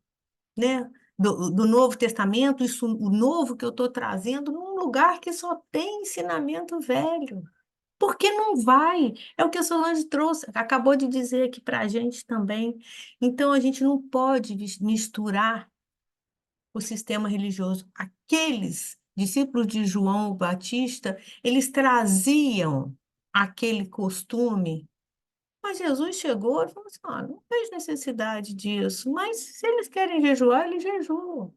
né? Do Novo Testamento, isso, o novo que eu estou trazendo, num lugar que só tem ensinamento velho. Porque não vai. É o que a Solange trouxe, acabou de dizer aqui para a gente também. Então, a gente não pode misturar o sistema religioso. Aqueles discípulos de João o Batista, eles traziam aquele costume, mas Jesus chegou e falou assim: não vejo necessidade disso, mas se eles querem jejuar, eles jejuam.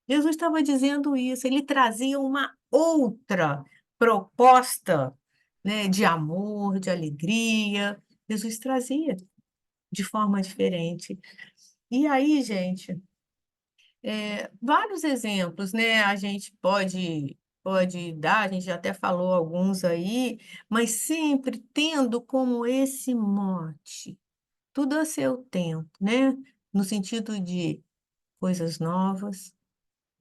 Jesus estava dizendo isso, ele trazia uma outra proposta, né, de amor, de alegria. Jesus trazia de forma diferente. E aí, gente, vários exemplos, né? A gente pode dar, a gente já até falou alguns aí, mas sempre tendo como esse mote, tudo a seu tempo, né? No sentido de coisas novas,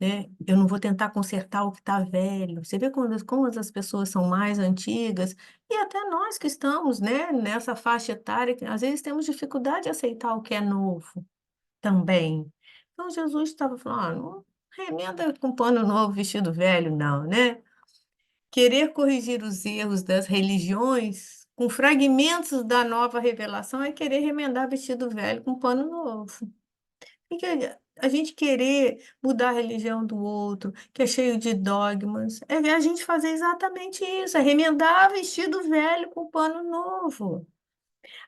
né? Eu não vou tentar consertar o que está velho. Você vê como as pessoas são mais antigas, e até nós que estamos, né, nessa faixa etária, que às vezes temos dificuldade de aceitar o que é novo também. Então, Jesus estava falando: não remenda com pano novo, vestido velho, não, né? Querer corrigir os erros das religiões com fragmentos da nova revelação é querer remendar vestido velho com pano novo. E que a gente querer mudar a religião do outro, que é cheio de dogmas, é a gente fazer exatamente isso, é remendar vestido velho com pano novo.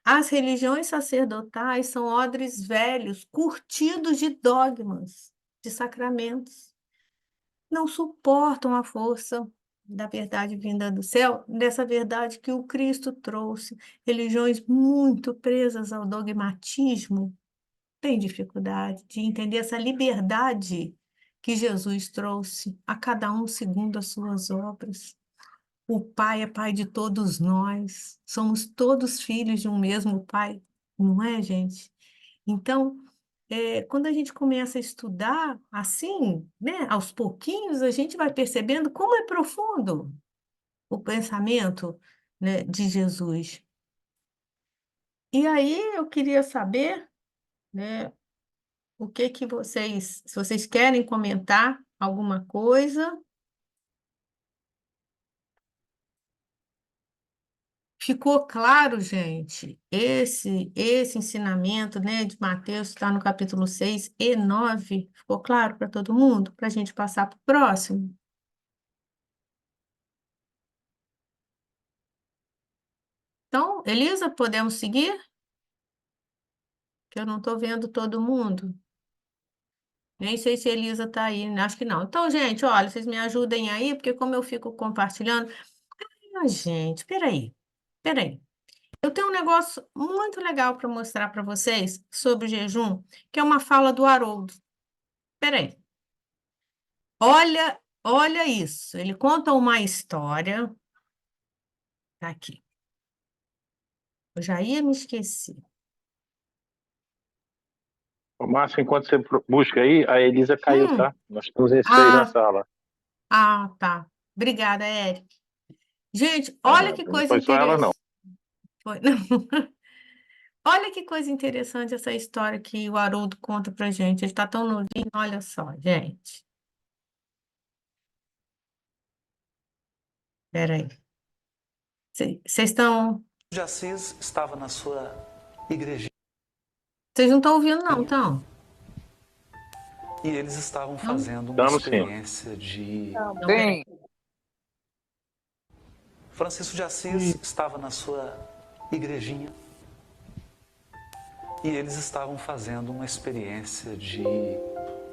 As religiões sacerdotais são odres velhos, curtidos de dogmas, de sacramentos. Não suportam a força da verdade vinda do céu, dessa verdade que o Cristo trouxe. Religiões muito presas ao dogmatismo têm dificuldade de entender essa liberdade que Jesus trouxe a cada um segundo as suas obras. O Pai é Pai de todos nós, somos todos filhos de um mesmo Pai, não é, gente? Então, quando a gente começa a estudar assim, né, aos pouquinhos, a gente vai percebendo como é profundo o pensamento, né, de Jesus. E aí eu queria saber, né, o que que vocês, se vocês querem comentar alguma coisa. Ficou claro, gente, esse ensinamento, né, de Mateus, está no capítulo 6 e 9. Ficou claro para todo mundo? Para a gente passar para o próximo? Então, Elisa, podemos seguir? Que eu não estou vendo todo mundo. Nem sei se a Elisa está aí, acho que não. Então, gente, olha, vocês me ajudem aí, porque como eu fico compartilhando... Ah, gente, peraí. Eu tenho um negócio muito legal para mostrar para vocês sobre o jejum, que é uma fala do Haroldo. Peraí. Olha isso. Ele conta uma história. Tá aqui. Eu já ia me esquecer. Ô, Márcio, enquanto você busca aí, a Elisa caiu, Hum, tá? Nós temos em seis na ah, sala. tá. Obrigada, Eric. Gente, olha que Não coisa foi só ela, não. interessante. Não. Olha que coisa interessante essa história que o Haroldo conta pra gente. Ele está tão novinho, olha só, gente. Peraí. Vocês estão. de Assis estava na sua igrejinha Vocês não estão ouvindo, não, então? e eles estavam fazendo uma Estamos sim. experiência de... Tem. Francisco de Assis estava na sua igrejinha e eles estavam fazendo uma experiência de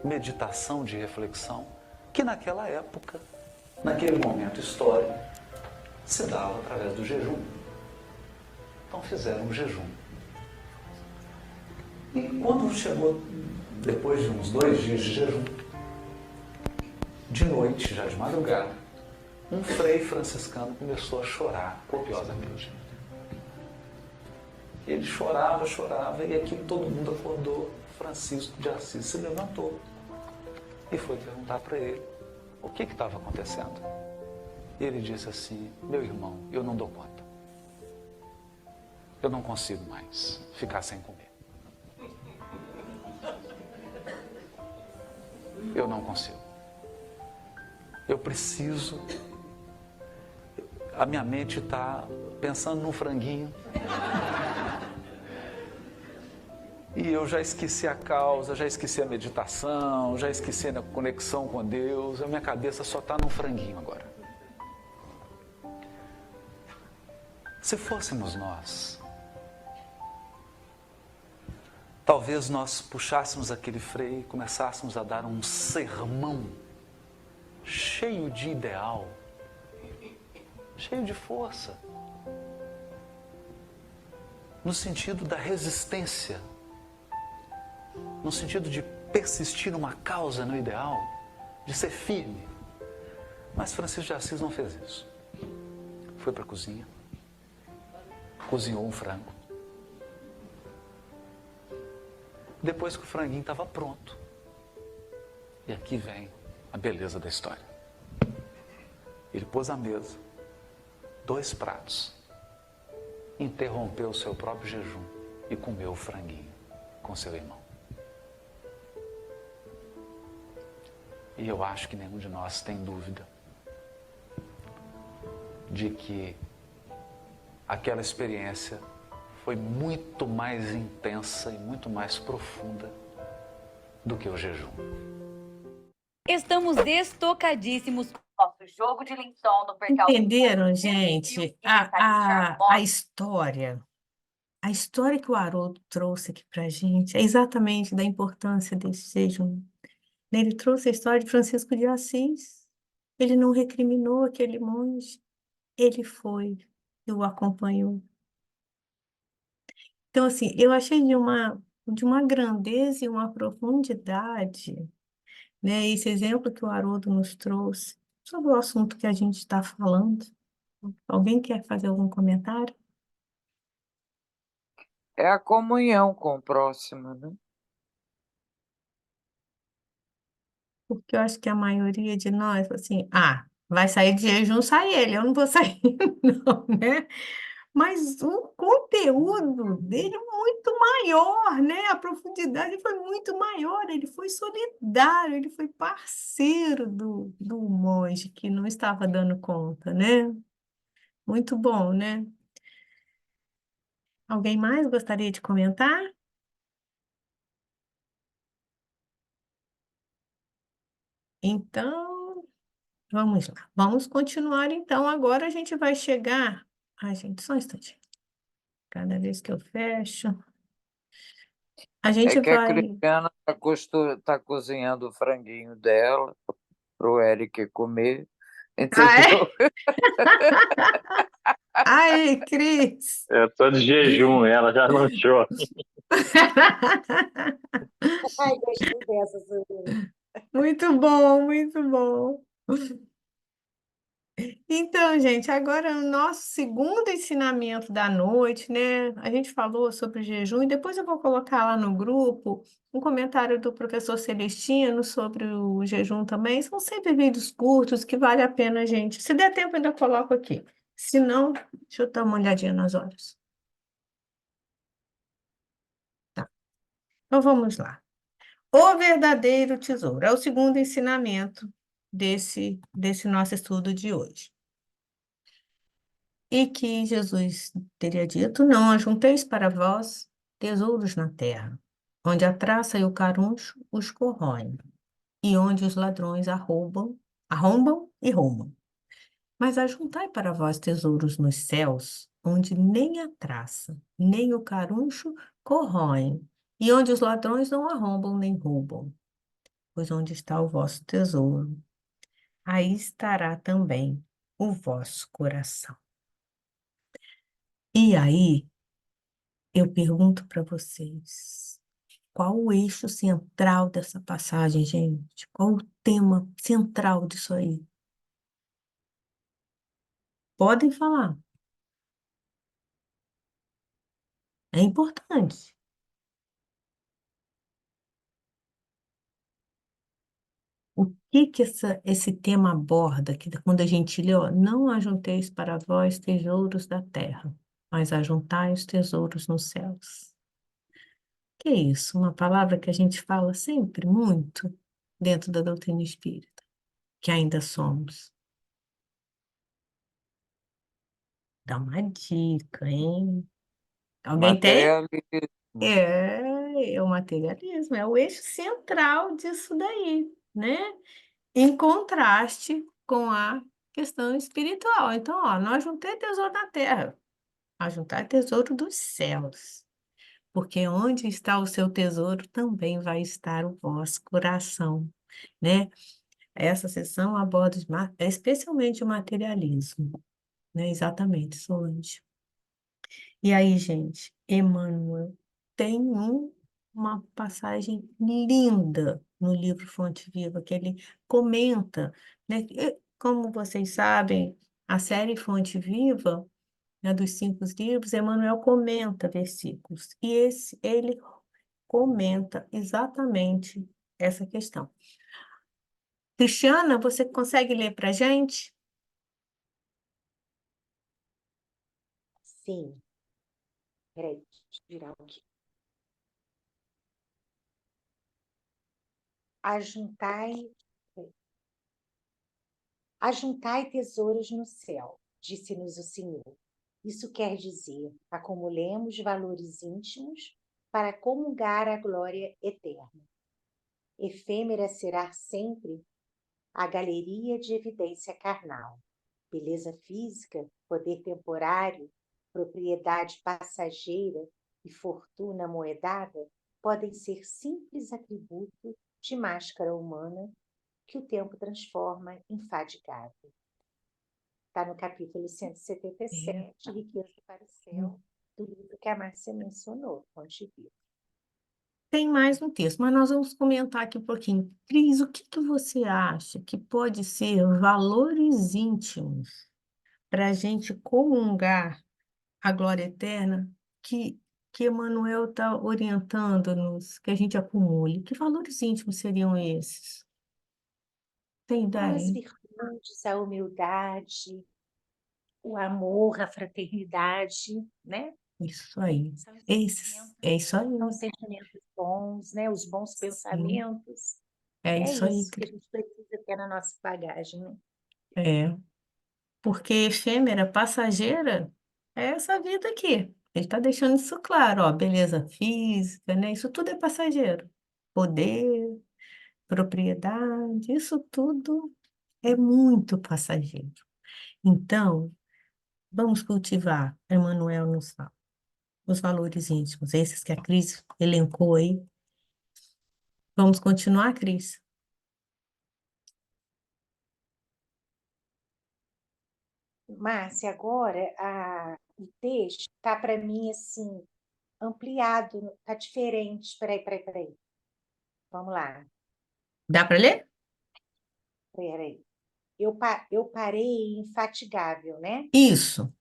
meditação, de reflexão, que naquela época, naquele momento histórico, se dava através do jejum. Então fizeram um jejum. E quando chegou, depois de uns 2 dias de jejum, de noite, já de madrugada, um frei franciscano começou a chorar copiosamente. Ele chorava, e aqui todo mundo acordou. Francisco de Assis se levantou e foi perguntar para ele o que estava acontecendo. E ele disse assim: meu irmão, eu não dou conta. Eu não consigo mais ficar sem comer. Eu não consigo. Eu preciso. A minha mente está pensando num franguinho. E eu já esqueci a causa, já esqueci a meditação, já esqueci a conexão com Deus. A minha cabeça só está num franguinho agora. Se fôssemos nós, talvez nós puxássemos aquele freio e começássemos a dar um sermão cheio de ideal, cheio de força, no sentido da resistência, no sentido de persistir numa causa, no ideal, de ser firme. Mas Francisco de Assis não fez isso. Foi para a cozinha, cozinhou um frango. Depois que o franguinho estava pronto. E aqui vem a beleza da história. Ele pôs à mesa 2 pratos, interrompeu o seu próprio jejum e comeu o franguinho com seu irmão. E eu acho que nenhum de nós tem dúvida de que aquela experiência foi muito mais intensa e muito mais profunda do que o jejum. Estamos estocadíssimos. Nosso jogo de Linton no percal. Entenderam, gente? A história. A história que o Haroldo trouxe aqui para a gente é exatamente da importância desse jejum. Ele trouxe a história de Francisco de Assis. Ele não recriminou aquele monge. Ele foi e o acompanhou. Então, assim, eu achei de uma grandeza e uma profundidade, né, esse exemplo que o Haroldo nos trouxe sobre o assunto que a gente está falando. Alguém quer fazer algum comentário? É a comunhão com o próximo, né? Porque eu acho que a maioria de nós, assim, vai sair de jejum, sai ele, eu não vou sair, não, né? Mas o conteúdo dele é muito maior, né? A profundidade foi muito maior, ele foi solidário, ele foi parceiro do monge que não estava dando conta, né? Muito bom, né? Alguém mais gostaria de comentar? Então, vamos lá. Vamos continuar, então. Agora a gente vai chegar... Ai, gente, só um instantinho. Cada vez que eu fecho... A É gente que a vai... Cristiana tá cozinhando o franguinho dela pro Eric comer, Ah, é? entendeu? Aí, Cris! Eu tô de jejum, ela já não chora. Ai, gostei dessa, Soraya. Muito bom, muito bom. Então, gente, agora o nosso segundo ensinamento da noite, né? A gente falou sobre o jejum e depois eu vou colocar lá no grupo um comentário do professor Celestino sobre o jejum também. São sempre vídeos curtos que vale a pena, gente. Se der tempo, ainda coloco aqui. Se não, deixa eu dar uma olhadinha nas horas. Tá. Então, vamos lá. O verdadeiro tesouro é o segundo ensinamento desse nosso estudo de hoje. E que Jesus teria dito: não ajunteis para vós tesouros na terra, onde a traça e o caruncho os corroem, e onde os ladrões arrombam e roubam. Mas ajuntai para vós tesouros nos céus, onde nem a traça, nem o caruncho corroem, e onde os ladrões não arrombam nem roubam. Pois onde está o vosso tesouro, aí estará também o vosso coração. E aí, eu pergunto para vocês, qual o eixo central dessa passagem, gente? Qual o tema central disso aí? Podem falar. É importante. O que esse tema aborda? Que quando a gente lê, ó, não ajunteis para vós tesouros da terra, mas ajuntai os tesouros nos céus. Que é isso? Uma palavra que a gente fala sempre muito dentro da doutrina espírita. que ainda somos? Dá uma dica, hein? Alguém tem? Materialismo. É o materialismo, é o eixo central disso daí, né? Em contraste com a questão espiritual. Então, ó, não ajuntei tesouro na terra, ajuntar tesouro dos céus. Porque onde está o seu tesouro, também vai estar o vosso coração, né? Essa sessão aborda especialmente o materialismo, né? Exatamente, Solange. E aí, gente, Emmanuel tem uma passagem linda no livro Fonte Viva, que ele comenta, né? Como vocês sabem, a série Fonte Viva, né, dos 5 livros, Emmanuel comenta versículos, e ele comenta exatamente essa questão. Cristiana, você consegue ler para a gente? Sim. Peraí, deixa eu virar aqui. Ajuntai, ajuntai tesouros no céu, disse-nos o Senhor. Isso quer dizer, acumulemos valores íntimos para comungar a glória eterna. Efêmera será sempre a galeria de evidência carnal. Beleza física, poder temporário, propriedade passageira e fortuna moedada podem ser simples atributos de máscara humana que o tempo transforma infadigável. Está no capítulo 177, Riqueza para o Céu, do livro que a Márcia mencionou, Fonte Viva. Tem mais um texto, mas nós vamos comentar aqui um pouquinho. Cris, o que que você acha que pode ser valores íntimos para a gente comungar a glória eterna que Emmanuel está orientando-nos, que a gente acumule? Que valores íntimos seriam esses? Tem As ideia? virtudes, a humildade, o amor, a fraternidade, né? Isso aí. São É isso aí. são sentimentos bons, né? Os bons Sim, pensamentos. é É isso aí, isso que a gente precisa ter na nossa bagagem, né? É. Porque efêmera, passageira, é essa vida aqui. Ele está deixando isso claro, ó, beleza física, né? Isso tudo é passageiro. Poder, propriedade, isso tudo é muito passageiro. Então, vamos cultivar, Emmanuel nos fala, os valores íntimos, esses que a Cris elencou aí. Vamos continuar, Cris? Márcia, agora o texto está para mim assim, ampliado, está diferente. Espera aí. Vamos lá. Dá para ler? Peraí. Eu parei em infatigável, né? Isso.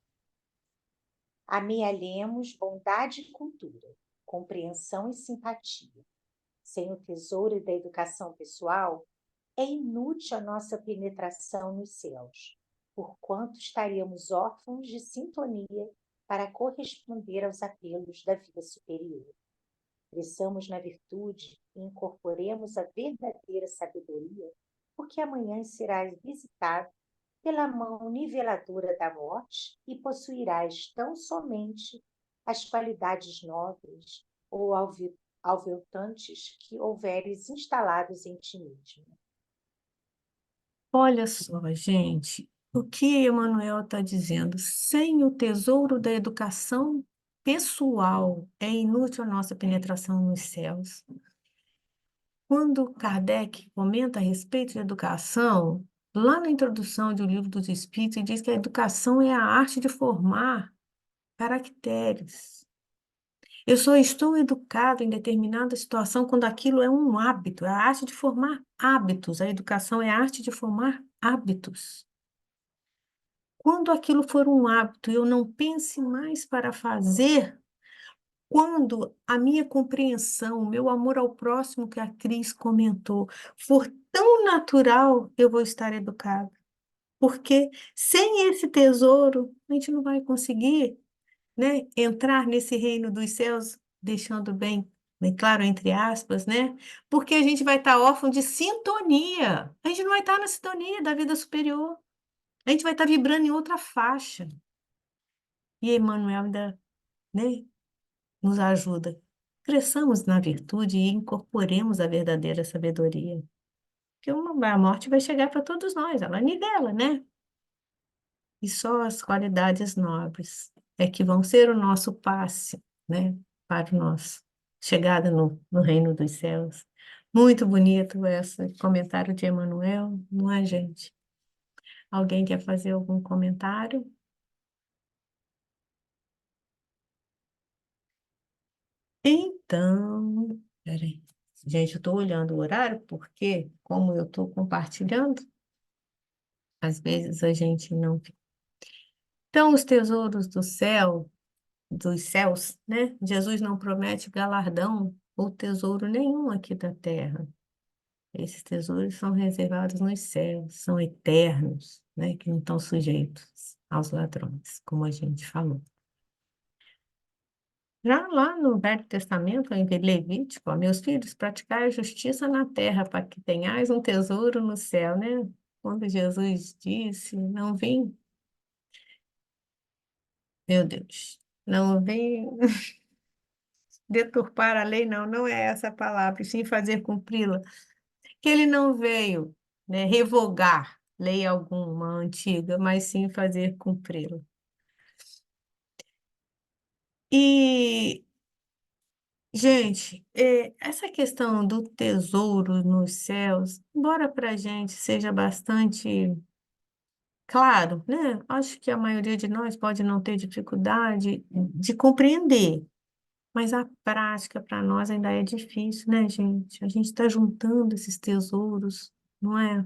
Amealhemos bondade e cultura, compreensão e simpatia. Sem o tesouro da educação pessoal, é inútil a nossa penetração nos céus, porquanto estaríamos órfãos de sintonia para corresponder aos apelos da vida superior. Cresçamos na virtude e incorporemos a verdadeira sabedoria, porque amanhã serás visitado pela mão niveladora da morte e possuirás tão somente as qualidades nobres ou alveltantes que houveres instalados em ti mesmo. Olha só, gente, o que Emmanuel está dizendo? Sem o tesouro da educação pessoal, é inútil a nossa penetração nos céus. Quando Kardec comenta a respeito de educação, lá na introdução do Livro dos Espíritos, ele diz que a educação é a arte de formar caracteres. Eu só estou educado em determinada situação quando aquilo é um hábito, é a arte de formar hábitos. A educação é a arte de formar hábitos. Quando aquilo for um hábito e eu não pense mais para fazer, quando a minha compreensão, o meu amor ao próximo, que a Cris comentou, for tão natural, eu vou estar educada. Porque sem esse tesouro, a gente não vai conseguir, né, entrar nesse reino dos céus, deixando bem bem claro, entre aspas, né? Porque a gente vai estar órfão de sintonia. A gente não vai estar na sintonia da vida superior. A gente vai estar vibrando em outra faixa. E Emmanuel ainda, né, nos ajuda. Cresçamos na virtude e incorporemos a verdadeira sabedoria. Porque a morte vai chegar para todos nós, ela nivela, né? E só as qualidades nobres é que vão ser o nosso passe, né, para o nosso chegada no reino dos céus. Muito bonito esse comentário de Emmanuel, não é, gente? Alguém quer fazer algum comentário? Então, peraí. Gente, eu estou olhando o horário porque, como eu estou compartilhando, às vezes a gente não. Então, os tesouros do céu, dos céus, né? Jesus não promete galardão ou tesouro nenhum aqui da terra. Esses tesouros são reservados nos céus, são eternos, né? Que não estão sujeitos aos ladrões, como a gente falou. Já lá no Velho Testamento, em Levítico, ó, meus filhos, praticai a justiça na terra, para que tenhais um tesouro no céu, né? Quando Jesus disse, não vim, meu Deus, não vim deturpar a lei, não, não é essa a palavra, e sim fazer cumpri-la. Que ele não veio, né, revogar lei alguma antiga, mas sim fazer cumpri-la. E, gente, essa questão do tesouro nos céus, embora para a gente seja bastante claro, né? Acho que a maioria de nós pode não ter dificuldade de compreender. Mas a prática para nós ainda é difícil, né, gente? A gente está juntando esses tesouros, não é?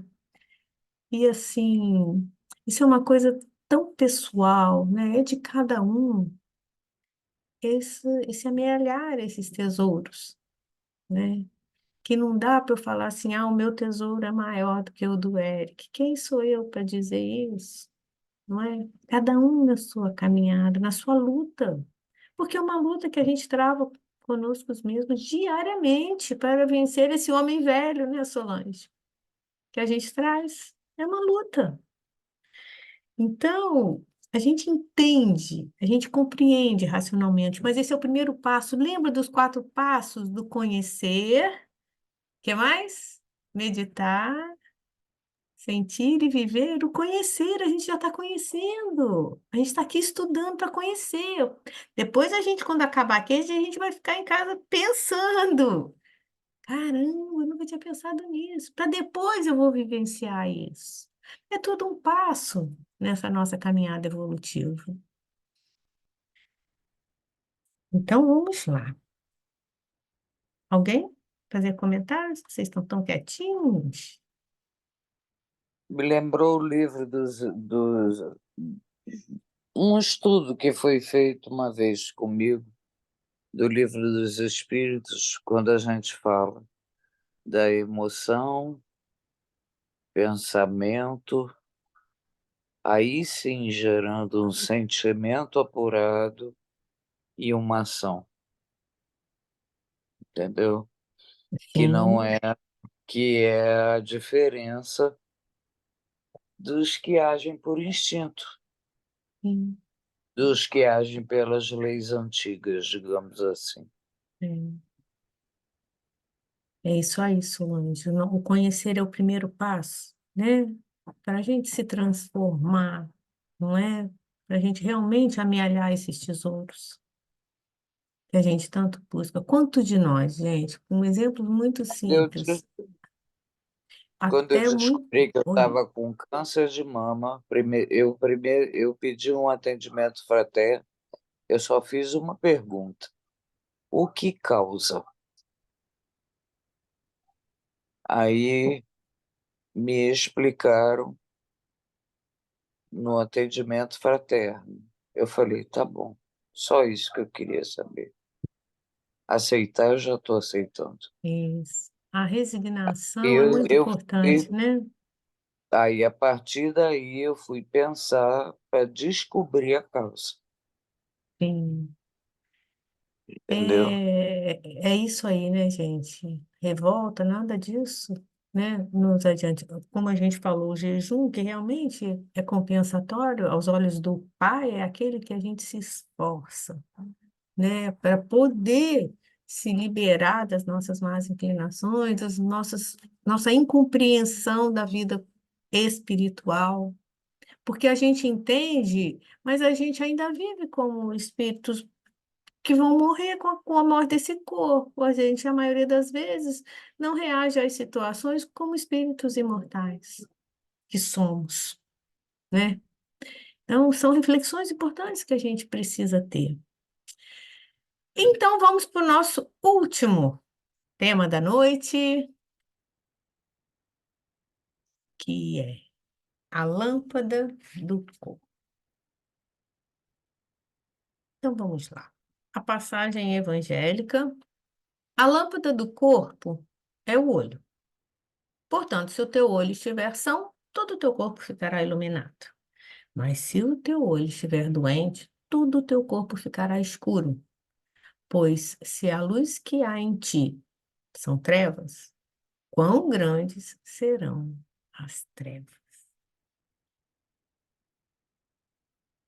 E assim, isso é uma coisa tão pessoal, né? É de cada um esse amealhar esses tesouros, né? Que não dá para eu falar assim, ah, o meu tesouro é maior do que o do Eric. Quem sou eu para dizer isso? Não é? Cada um na sua caminhada, na sua luta. Porque é uma luta que a gente trava conosco mesmos diariamente para vencer esse homem velho, né, Solange? Que a gente traz. É uma luta. Então, a gente entende, a gente compreende racionalmente, mas esse é o primeiro passo. Lembra dos 4 passos do conhecer? Que mais? Meditar, sentir e viver. O conhecer, a gente já está conhecendo. A gente está aqui estudando para conhecer. Depois a gente, quando acabar aqui, a gente vai ficar em casa pensando. Caramba, eu nunca tinha pensado nisso. Para depois eu vou vivenciar isso. É tudo um passo nessa nossa caminhada evolutiva. Então vamos lá. Alguém fazer comentários? Vocês estão tão quietinhos? Me lembrou o livro um estudo que foi feito uma vez comigo, do Livro dos Espíritos, quando a gente fala da emoção, pensamento, aí sim gerando um sentimento apurado e uma ação, entendeu? Que não Sim, é, que é a diferença dos que agem por instinto, sim, dos que agem pelas leis antigas, digamos assim. é. É isso aí, Solange. O conhecer é o primeiro passo, né? Para a gente se transformar, não é? Para a gente realmente amealhar esses tesouros que a gente tanto busca. Quanto de nós, gente? Um exemplo muito Eu, simples, quando eu até muito. descobri que eu Oi. estava com câncer de mama, primeiro eu pedi um atendimento fraterno, eu só fiz uma pergunta: o que causa? Aí me explicaram no atendimento fraterno. Eu falei, tá bom, só isso que eu queria saber. Aceitar, eu já estou aceitando. Isso. A resignação é Eu, muito eu importante, fui, né? aí a partir daí eu fui pensar para descobrir a causa. Sim. Entendeu? É isso aí, né, gente? Revolta, nada disso, né? Nos adiante. Como a gente falou, o jejum, que realmente é compensatório aos olhos do Pai, é aquele que a gente se esforça, né, para poder se liberar das nossas más inclinações, nossa incompreensão da vida espiritual, porque a gente entende, mas a gente ainda vive como espíritos que vão morrer com a morte desse corpo. A gente, a maioria das vezes, não reage às situações como espíritos imortais que somos, né? Então, são reflexões importantes que a gente precisa ter. Então, vamos para o nosso último tema da noite, que é a lâmpada do corpo. Então, vamos lá. A passagem evangélica. A lâmpada do corpo é o olho. Portanto, se o teu olho estiver são, todo o teu corpo ficará iluminado. Mas se o teu olho estiver doente, todo o teu corpo ficará escuro. Pois se a luz que há em ti são trevas, quão grandes serão as trevas?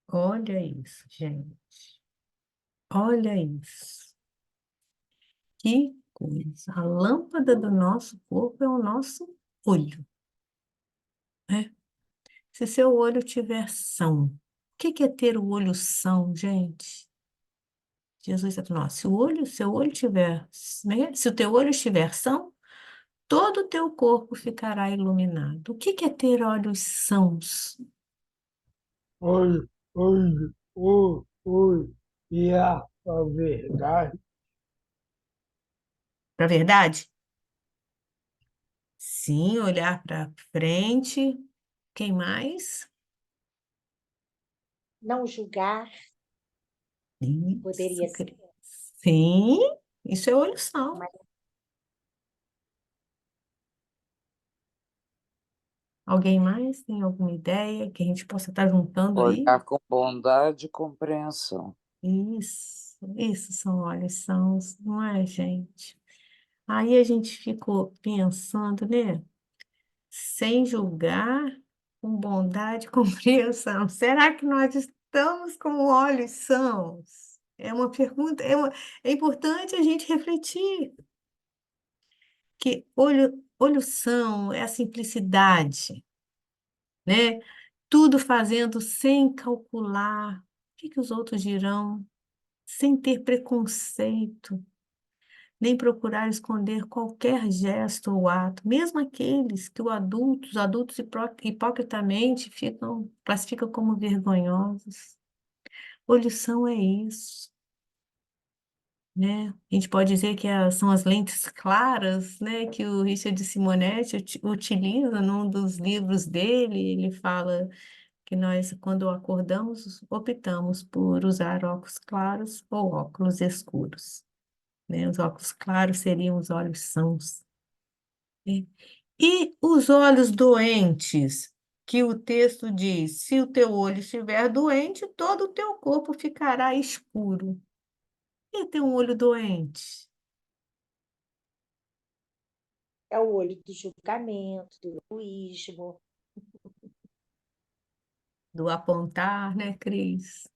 Olha isso, gente. Olha isso. Que coisa. A lâmpada do nosso corpo é o nosso olho, né? Se seu olho tiver são, o que é ter o olho são, gente? Jesus está falando, ó, se seu olho tiver, né? Se o teu olho estiver são, todo o teu corpo ficará iluminado. O que é ter olhos sãos? Olho, olho, olho, e a verdade. Para a verdade? Sim, olhar para frente. Quem mais? Não julgar poderia Isso, ser, sim, isso é olho são. mas Alguém mais tem alguma ideia que a gente possa estar juntando aí? Olhar com bondade e compreensão. Isso são olhos sãos, não é, gente? Aí a gente ficou pensando, né? Sem julgar, com bondade e compreensão. Será que nós estamos com olhos sãos? É uma pergunta, é importante a gente refletir, que olho são é a simplicidade, né? Tudo fazendo sem calcular o que os outros dirão, sem ter preconceito, nem procurar esconder qualquer gesto ou ato, mesmo aqueles que os adultos hipocritamente classificam como vergonhosos. Olição é isso, né? A gente pode dizer que são as lentes claras, né, que o Richard Simonetti utiliza num dos livros dele. Ele fala que nós, quando acordamos, optamos por usar óculos claros ou óculos escuros, né? Os óculos claros seriam os olhos sãos, né? E os olhos doentes, que o texto diz, se o teu olho estiver doente, todo o teu corpo ficará escuro. E ter um olho doente? é o olho do julgamento, do egoísmo. Do apontar, né, Cris?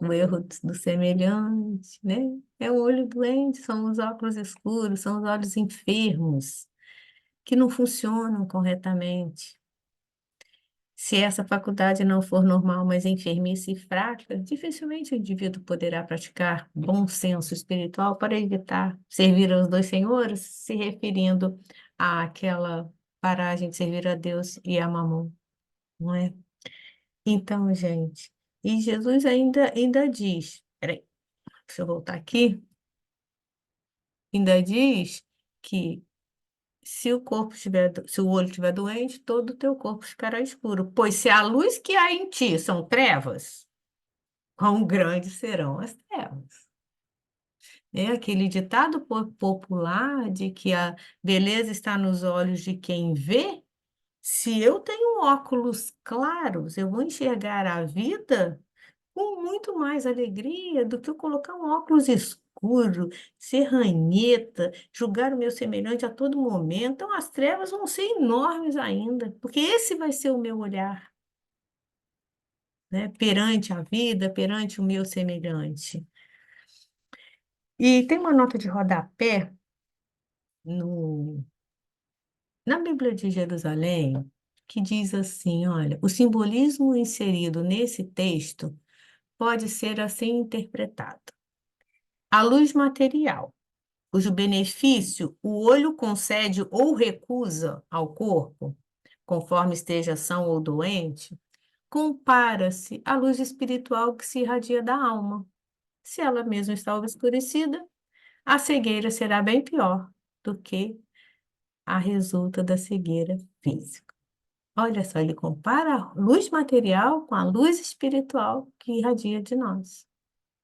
O erro do semelhante, né? É o olho doente, são os óculos escuros, são os olhos enfermos, que não funcionam corretamente. Se essa faculdade não for normal, mas enfermiça e fraca, dificilmente o indivíduo poderá praticar bom senso espiritual para evitar servir aos dois senhores, se referindo àquela paragem de servir a Deus e a Mamon, não é? Então, gente, e Jesus ainda diz, peraí, deixa eu voltar aqui, ainda diz que se o olho estiver doente, todo o teu corpo ficará escuro. Pois se a luz que há em ti são trevas, quão grandes serão as trevas. É aquele ditado popular de que a beleza está nos olhos de quem vê. Se eu tenho óculos claros, eu vou enxergar a vida com muito mais alegria do que eu colocar um óculos escuro obscuro, ser ranheta, julgar o meu semelhante a todo momento, então as trevas vão ser enormes ainda, porque esse vai ser o meu olhar, né, perante a vida, perante o meu semelhante. E tem uma nota de rodapé no, na Bíblia de Jerusalém que diz assim, olha, o simbolismo inserido nesse texto pode ser assim interpretado. A luz material, cujo benefício o olho concede ou recusa ao corpo, conforme esteja são ou doente, compara-se à luz espiritual que se irradia da alma. Se ela mesma está obscurecida, a cegueira será bem pior do que a resulta da cegueira física. Olha só, ele compara a luz material com a luz espiritual que irradia de nós.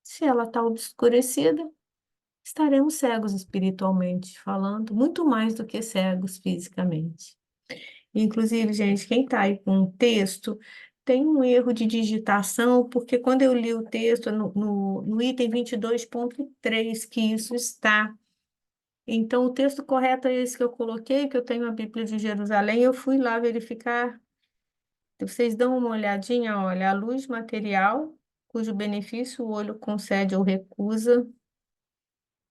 Se ela está obscurecida, estaremos cegos espiritualmente falando, muito mais do que cegos fisicamente. Inclusive, gente, quem está aí com o texto, tem um erro de digitação, porque quando eu li o texto no item 22.3, que isso está. Então, o texto correto é esse que eu coloquei, que eu tenho a Bíblia de Jerusalém, eu fui lá verificar. Vocês dão uma olhadinha, olha, a luz material, cujo benefício o olho concede ou recusa,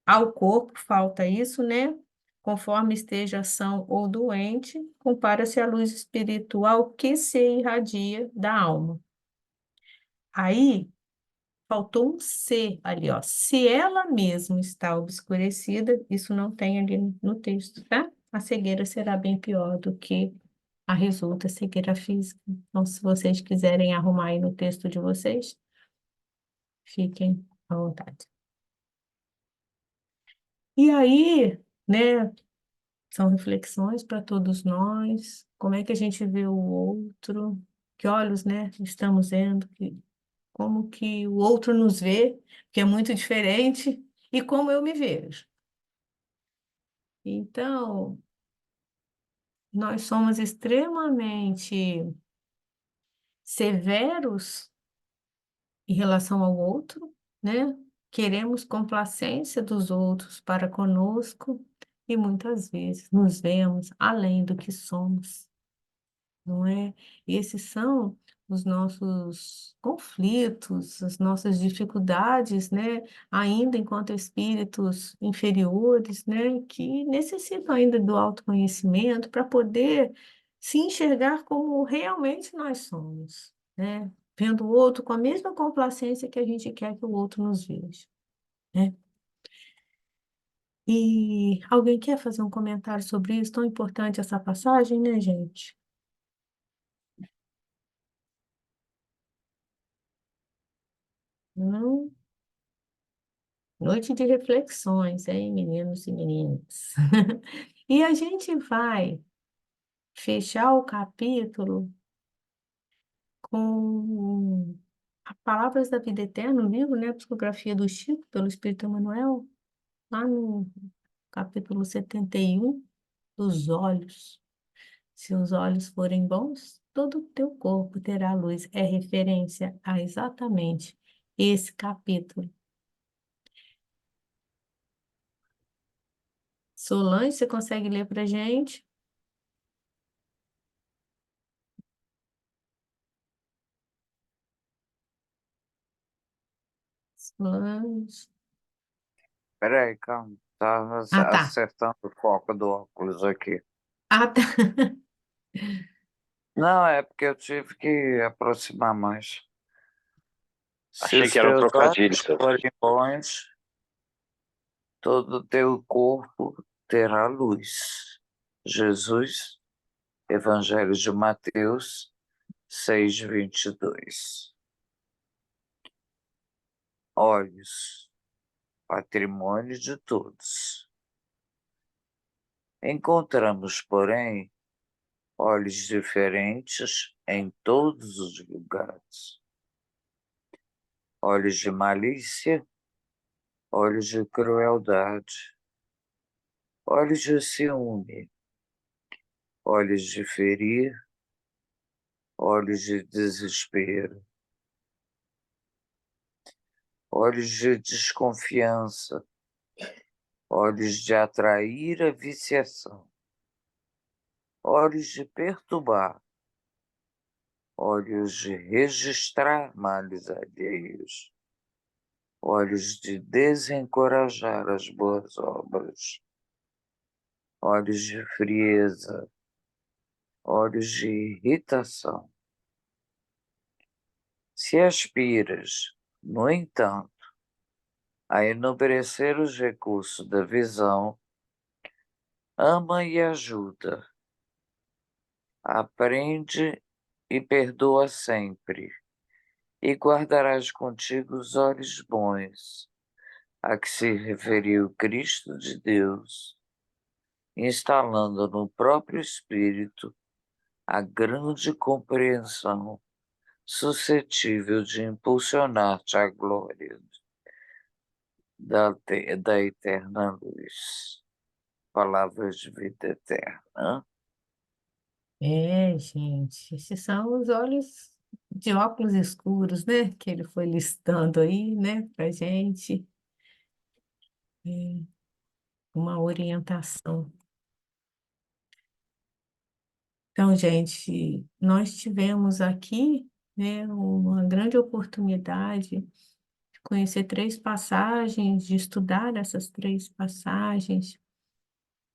ao corpo falta isso, né? Conforme esteja são ou doente, compara-se à luz espiritual que se irradia da alma. Aí, faltou um C ali, ó. Se ela mesma está obscurecida, isso não tem ali no texto, tá? A cegueira será bem pior do que a resulta cegueira física. Então, se vocês quiserem arrumar aí no texto de vocês, fiquem à vontade. E aí, né, são reflexões para todos nós. Como é que a gente vê o outro? Que olhos, né, estamos vendo? Como que o outro nos vê, que é muito diferente, e como eu me vejo. Então, nós somos extremamente severos em relação ao outro, né? Queremos complacência dos outros para conosco e muitas vezes nos vemos além do que somos, não é? Esses são os nossos conflitos, as nossas dificuldades, né? Ainda enquanto espíritos inferiores, né? Que necessitam ainda do autoconhecimento para poder se enxergar como realmente nós somos, né? Vendo o outro com a mesma complacência que a gente quer que o outro nos veja, né? E alguém quer fazer um comentário sobre isso? Tão importante essa passagem, né, gente? Não? Noite de reflexões, hein, meninos e meninas? E a gente vai fechar o capítulo com Palavras da Vida Eterna, o livro, né? A Psicografia do Chico, pelo Espírito Emmanuel, lá no capítulo 71, dos olhos. Se os olhos forem bons, todo o teu corpo terá luz. É referência a exatamente esse capítulo. Solange, você consegue ler para a gente? Solange. Peraí, calma. Estava Ah, tá. acertando o foco do óculos aqui. Ah, tá. Não, é porque eu tive que aproximar mais. Se Achei os que era um teus trocadilho, olhos seu. forem bons, todo o teu corpo terá luz. Jesus, Evangelho de Mateus 6:22. Olhos, patrimônio de todos. Encontramos, porém, olhos diferentes em todos os lugares. Olhos de malícia, olhos de crueldade, olhos de ciúme, olhos de ferir, olhos de desespero, olhos de desconfiança, olhos de atrair a viciação, olhos de perturbar, olhos de registrar males alheios, olhos de desencorajar as boas obras, olhos de frieza, olhos de irritação. Se aspiras, no entanto, a enobrecer os recursos da visão, ama e ajuda, aprende e perdoa sempre, e guardarás contigo os olhos bons, a que se referiu Cristo de Deus, instalando no próprio Espírito a grande compreensão suscetível de impulsionar-te à glória da eterna luz. Palavras de vida eterna. Gente, esses são os olhos de óculos escuros, né? Que ele foi listando aí, né, pra gente. É, uma orientação. Então, gente, nós tivemos aqui, né, uma grande oportunidade de conhecer 3 passagens, de estudar essas 3 passagens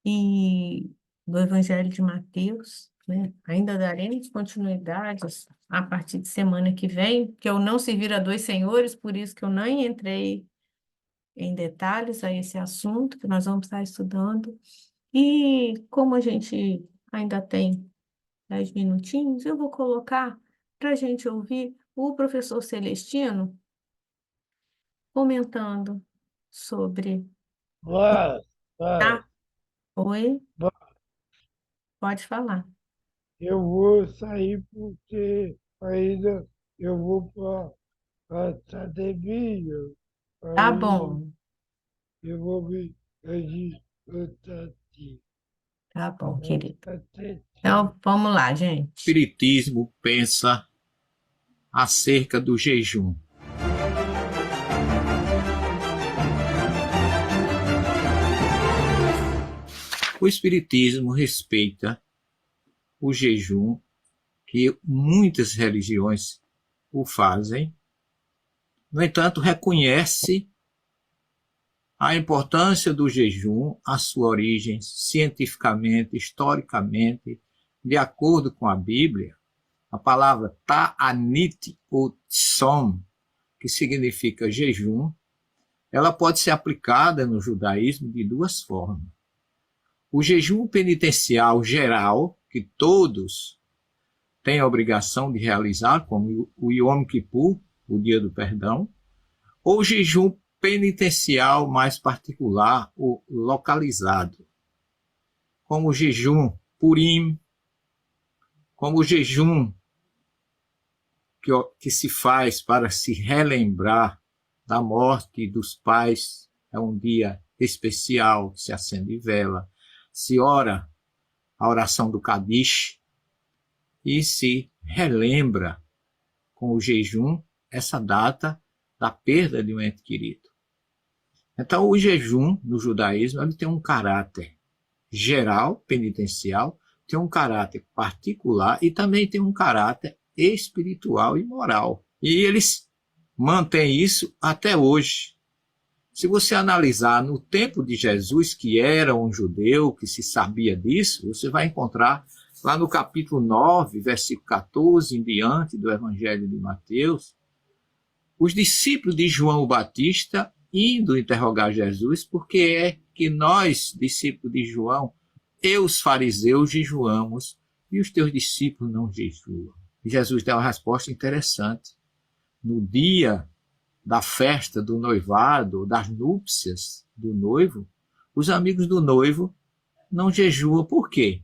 e do Evangelho de Mateus, né? Ainda daremos continuidades a partir de semana que vem, que eu não servir a 2 senhores, por isso que eu nem entrei em detalhes a esse assunto, que nós vamos estar estudando. E como a gente ainda tem 10 minutinhos, eu vou colocar para a gente ouvir o professor Celestino comentando sobre... Vai, Tá? Oi? vai. Pode falar. Eu vou sair porque ainda eu vou para a academia. Tá Aí bom, eu vou me adiantar. tá bom, querido. Até Então, vamos lá, gente. O Espiritismo pensa acerca do jejum. O Espiritismo respeita o jejum, que muitas religiões o fazem. No entanto, reconhece a importância do jejum, a sua origem cientificamente, historicamente, de acordo com a Bíblia. A palavra ta'anit ou tsom, que significa jejum, ela pode ser aplicada no judaísmo de 2 formas. O jejum penitencial geral, que todos têm a obrigação de realizar, como o Yom Kippur, o dia do perdão, ou o jejum penitencial mais particular ou localizado, como o jejum Purim, como o jejum que se faz para se relembrar da morte dos pais. É um dia especial, se acende vela, se ora a oração do Kadish e se relembra com o jejum essa data da perda de um ente querido. Então, o jejum no judaísmo ele tem um caráter geral, penitencial, tem um caráter particular e também tem um caráter espiritual e moral. E eles mantêm isso até hoje. Se você analisar no tempo de Jesus, que era um judeu, que se sabia disso, você vai encontrar lá no capítulo 9, versículo 14 em diante do Evangelho de Mateus, os discípulos de João o Batista indo interrogar Jesus, porque é que nós, discípulos de João, e os fariseus jejuamos, e os teus discípulos não jejuam. E Jesus deu uma resposta interessante. No dia da festa do noivado, das núpcias do noivo, os amigos do noivo não jejuam. Por quê?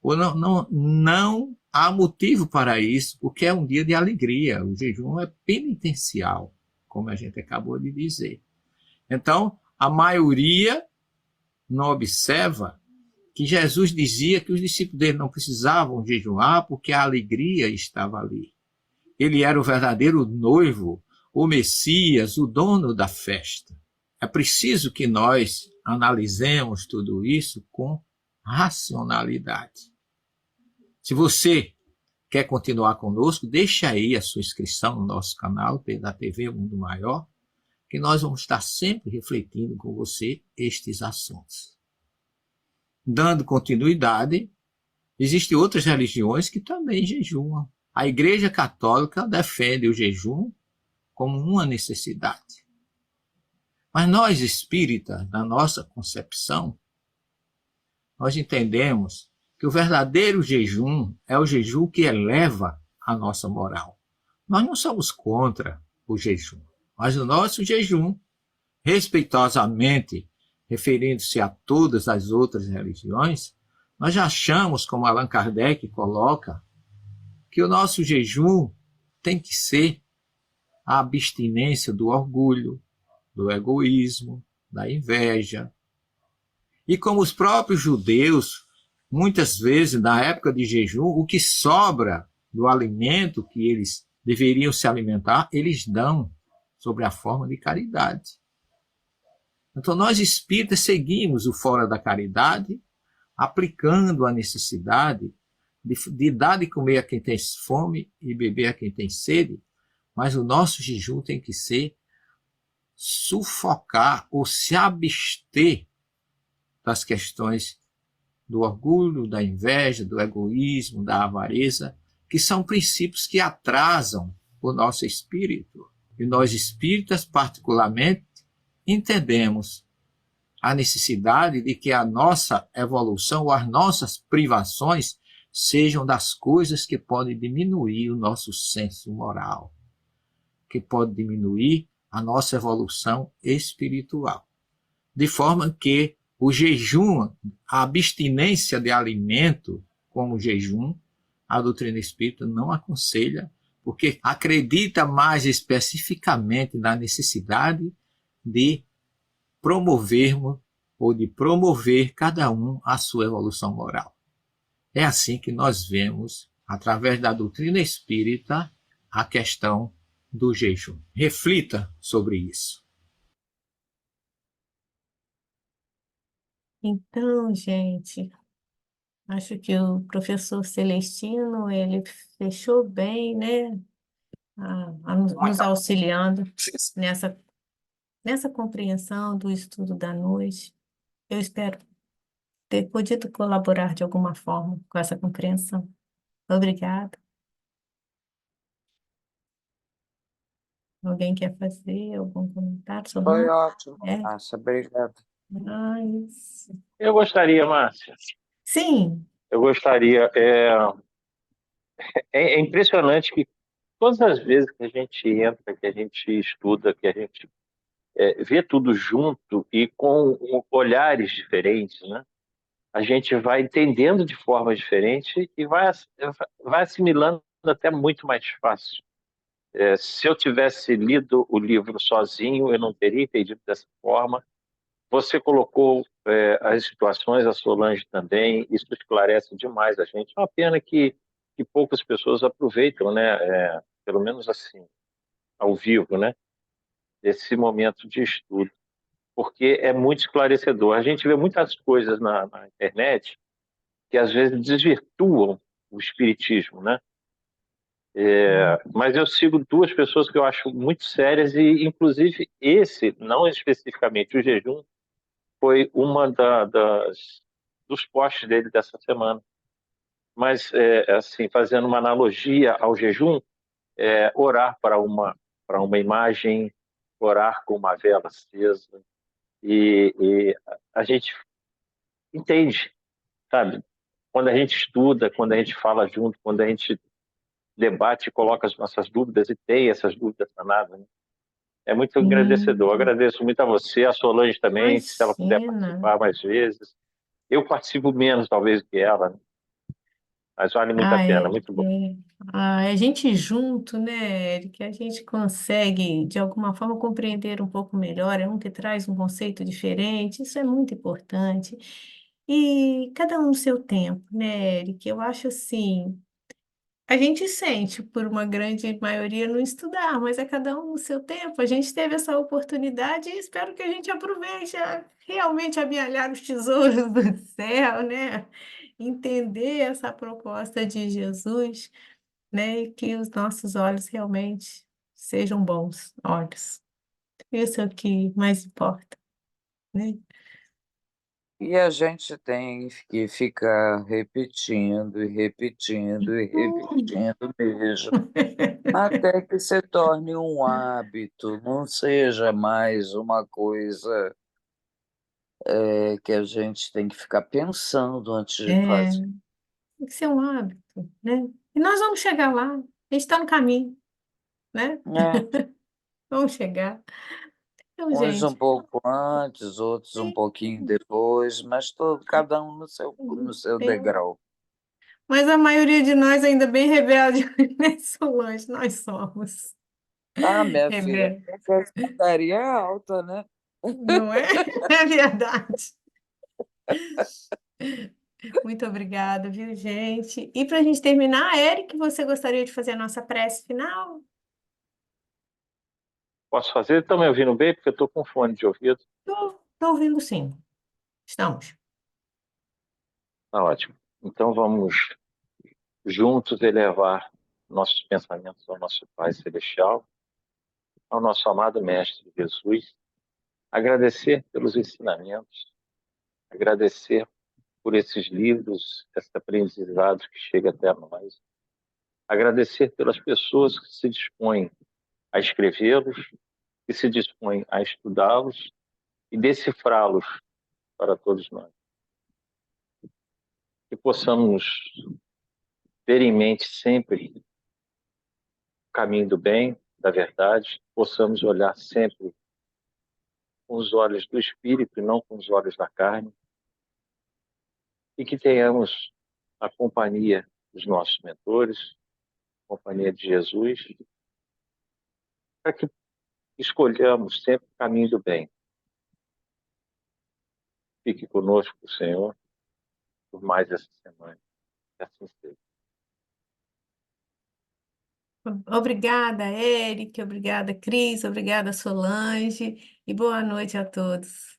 Ou não há motivo para isso, porque é um dia de alegria. O jejum é penitencial, como a gente acabou de dizer. Então, a maioria não observa que Jesus dizia que os discípulos dele não precisavam jejuar porque a alegria estava ali. Ele era o verdadeiro noivo, o Messias, o dono da festa. É É preciso que nós analisemos tudo isso com racionalidade. Se você quer continuar conosco, deixa aí a sua inscrição no nosso canal da TV Mundo Maior, que nós vamos estar sempre refletindo com você estes assuntos. Dando continuidade, existem outras religiões que também jejuam. A Igreja Católica defende o jejum como uma necessidade. Mas nós espíritas, na nossa concepção, nós entendemos que o verdadeiro jejum é o jejum que eleva a nossa moral. Nós não somos contra o jejum, mas o nosso jejum, respeitosamente, referindo-se a todas as outras religiões, nós já achamos, como Allan Kardec coloca, que o nosso jejum tem que ser a abstinência do orgulho, do egoísmo, da inveja. E como os próprios judeus, muitas vezes, na época de jejum, o que sobra do alimento que eles deveriam se alimentar, eles dão sob a forma de caridade. Então, nós espíritas seguimos o fora da caridade, aplicando a necessidade de dar de comer a quem tem fome e beber a quem tem sede, mas o nosso jejum tem que ser sufocar ou se abster das questões do orgulho, da inveja, do egoísmo, da avareza, que são princípios que atrasam o nosso espírito. E nós espíritas, particularmente, entendemos a necessidade de que a nossa evolução ou as nossas privações sejam das coisas que podem diminuir o nosso senso moral, que podem diminuir a nossa evolução espiritual. De forma que o jejum, a abstinência de alimento como jejum, a doutrina espírita não aconselha, porque acredita mais especificamente na necessidade de promovermos ou de promover cada um a sua evolução moral. É assim que nós vemos, através da doutrina espírita, a questão do jejum. Reflita sobre isso. Então, gente, acho que o professor Celestino, ele fechou bem, né? Nos auxiliando nessa compreensão do estudo da noite. Eu espero ter podido colaborar de alguma forma com essa compreensão. Obrigada. Alguém quer fazer algum comentário sobre Foi isso? ótimo, É. Márcia, obrigado. Isso. Eu gostaria, Márcia, Sim, eu gostaria. É impressionante que todas as vezes que a gente entra, que a gente estuda, que a gente vê tudo junto e com olhares diferentes, né? A gente vai entendendo de forma diferente e vai assimilando até muito mais fácil. Se eu tivesse lido o livro sozinho, eu não teria entendido dessa forma. Você colocou as situações, a Solange também, isso esclarece demais a gente. É uma pena que poucas pessoas aproveitam, né? Pelo menos assim, ao vivo, né? Esse momento de estudo, porque é muito esclarecedor. A gente vê muitas coisas na internet que às vezes desvirtuam o espiritismo, né? Mas eu sigo duas pessoas que eu acho muito sérias e, inclusive, esse, não especificamente o jejum, foi uma dos posts dele dessa semana. Mas, assim, fazendo uma analogia ao jejum, orar para uma imagem, orar com uma vela acesa, e a gente entende, sabe? Quando a gente estuda, quando a gente fala junto, quando a gente debate, coloca as nossas dúvidas e tem essas dúvidas sanadas, né? É muito agradecedor. Agradeço muito a você, a Solange também, se ela puder imagina. participar mais vezes. Eu participo menos, talvez, que ela, né? Mas vale muito a pena, muito bom. A gente junto, né, Eric, a gente consegue, de alguma forma, compreender um pouco melhor, é um que traz um conceito diferente, isso é muito importante. E cada um no seu tempo, né, Eric? Eu acho assim, a gente sente, por uma grande maioria, não estudar, mas é cada um no seu tempo. A gente teve essa oportunidade e espero que a gente aproveite a realmente amealhar os tesouros do céu, né? Entender essa proposta de Jesus, né? E que os nossos olhos realmente sejam bons olhos. Isso é o que mais importa, né? E a gente tem que ficar repetindo e repetindo e repetindo mesmo, até que se torne um hábito, não seja mais uma coisa que a gente tem que ficar pensando antes de É, fazer. tem que ser um hábito, né? E nós vamos chegar lá, a gente está no caminho, né? É, Vamos chegar. Então, uns um gente, pouco antes, outros um sim, pouquinho depois, mas cada um no seu tem- degrau. mas a maioria de nós ainda bem rebelde, né, Solange? Nós somos Ah, minha filha, rebeldes, a escadaria é alta, né? não é? É verdade. Muito obrigada, viu, gente? E para a gente terminar, Eric, você gostaria de fazer a nossa prece final? Posso fazer? Estão me ouvindo bem? Porque eu estou com fone de ouvido. Estou ouvindo sim. Estamos. Tá ótimo. Então vamos juntos elevar nossos pensamentos ao nosso Pai Celestial, ao nosso amado Mestre Jesus, agradecer pelos ensinamentos, agradecer por esses livros, esse aprendizado que chega até nós, agradecer pelas pessoas que se dispõem a escrevê-los, que se dispõem a estudá-los e decifrá-los para todos nós. Que possamos ter em mente sempre o caminho do bem, da verdade, possamos olhar sempre com os olhos do Espírito e não com os olhos da carne, e que tenhamos a companhia dos nossos mentores, a companhia de Jesus, para que escolhamos sempre o caminho do bem. Fique conosco, Senhor, por mais essa semana. Que assim seja. Obrigada, Eric, obrigada, Cris, obrigada, Solange, e boa noite a todos.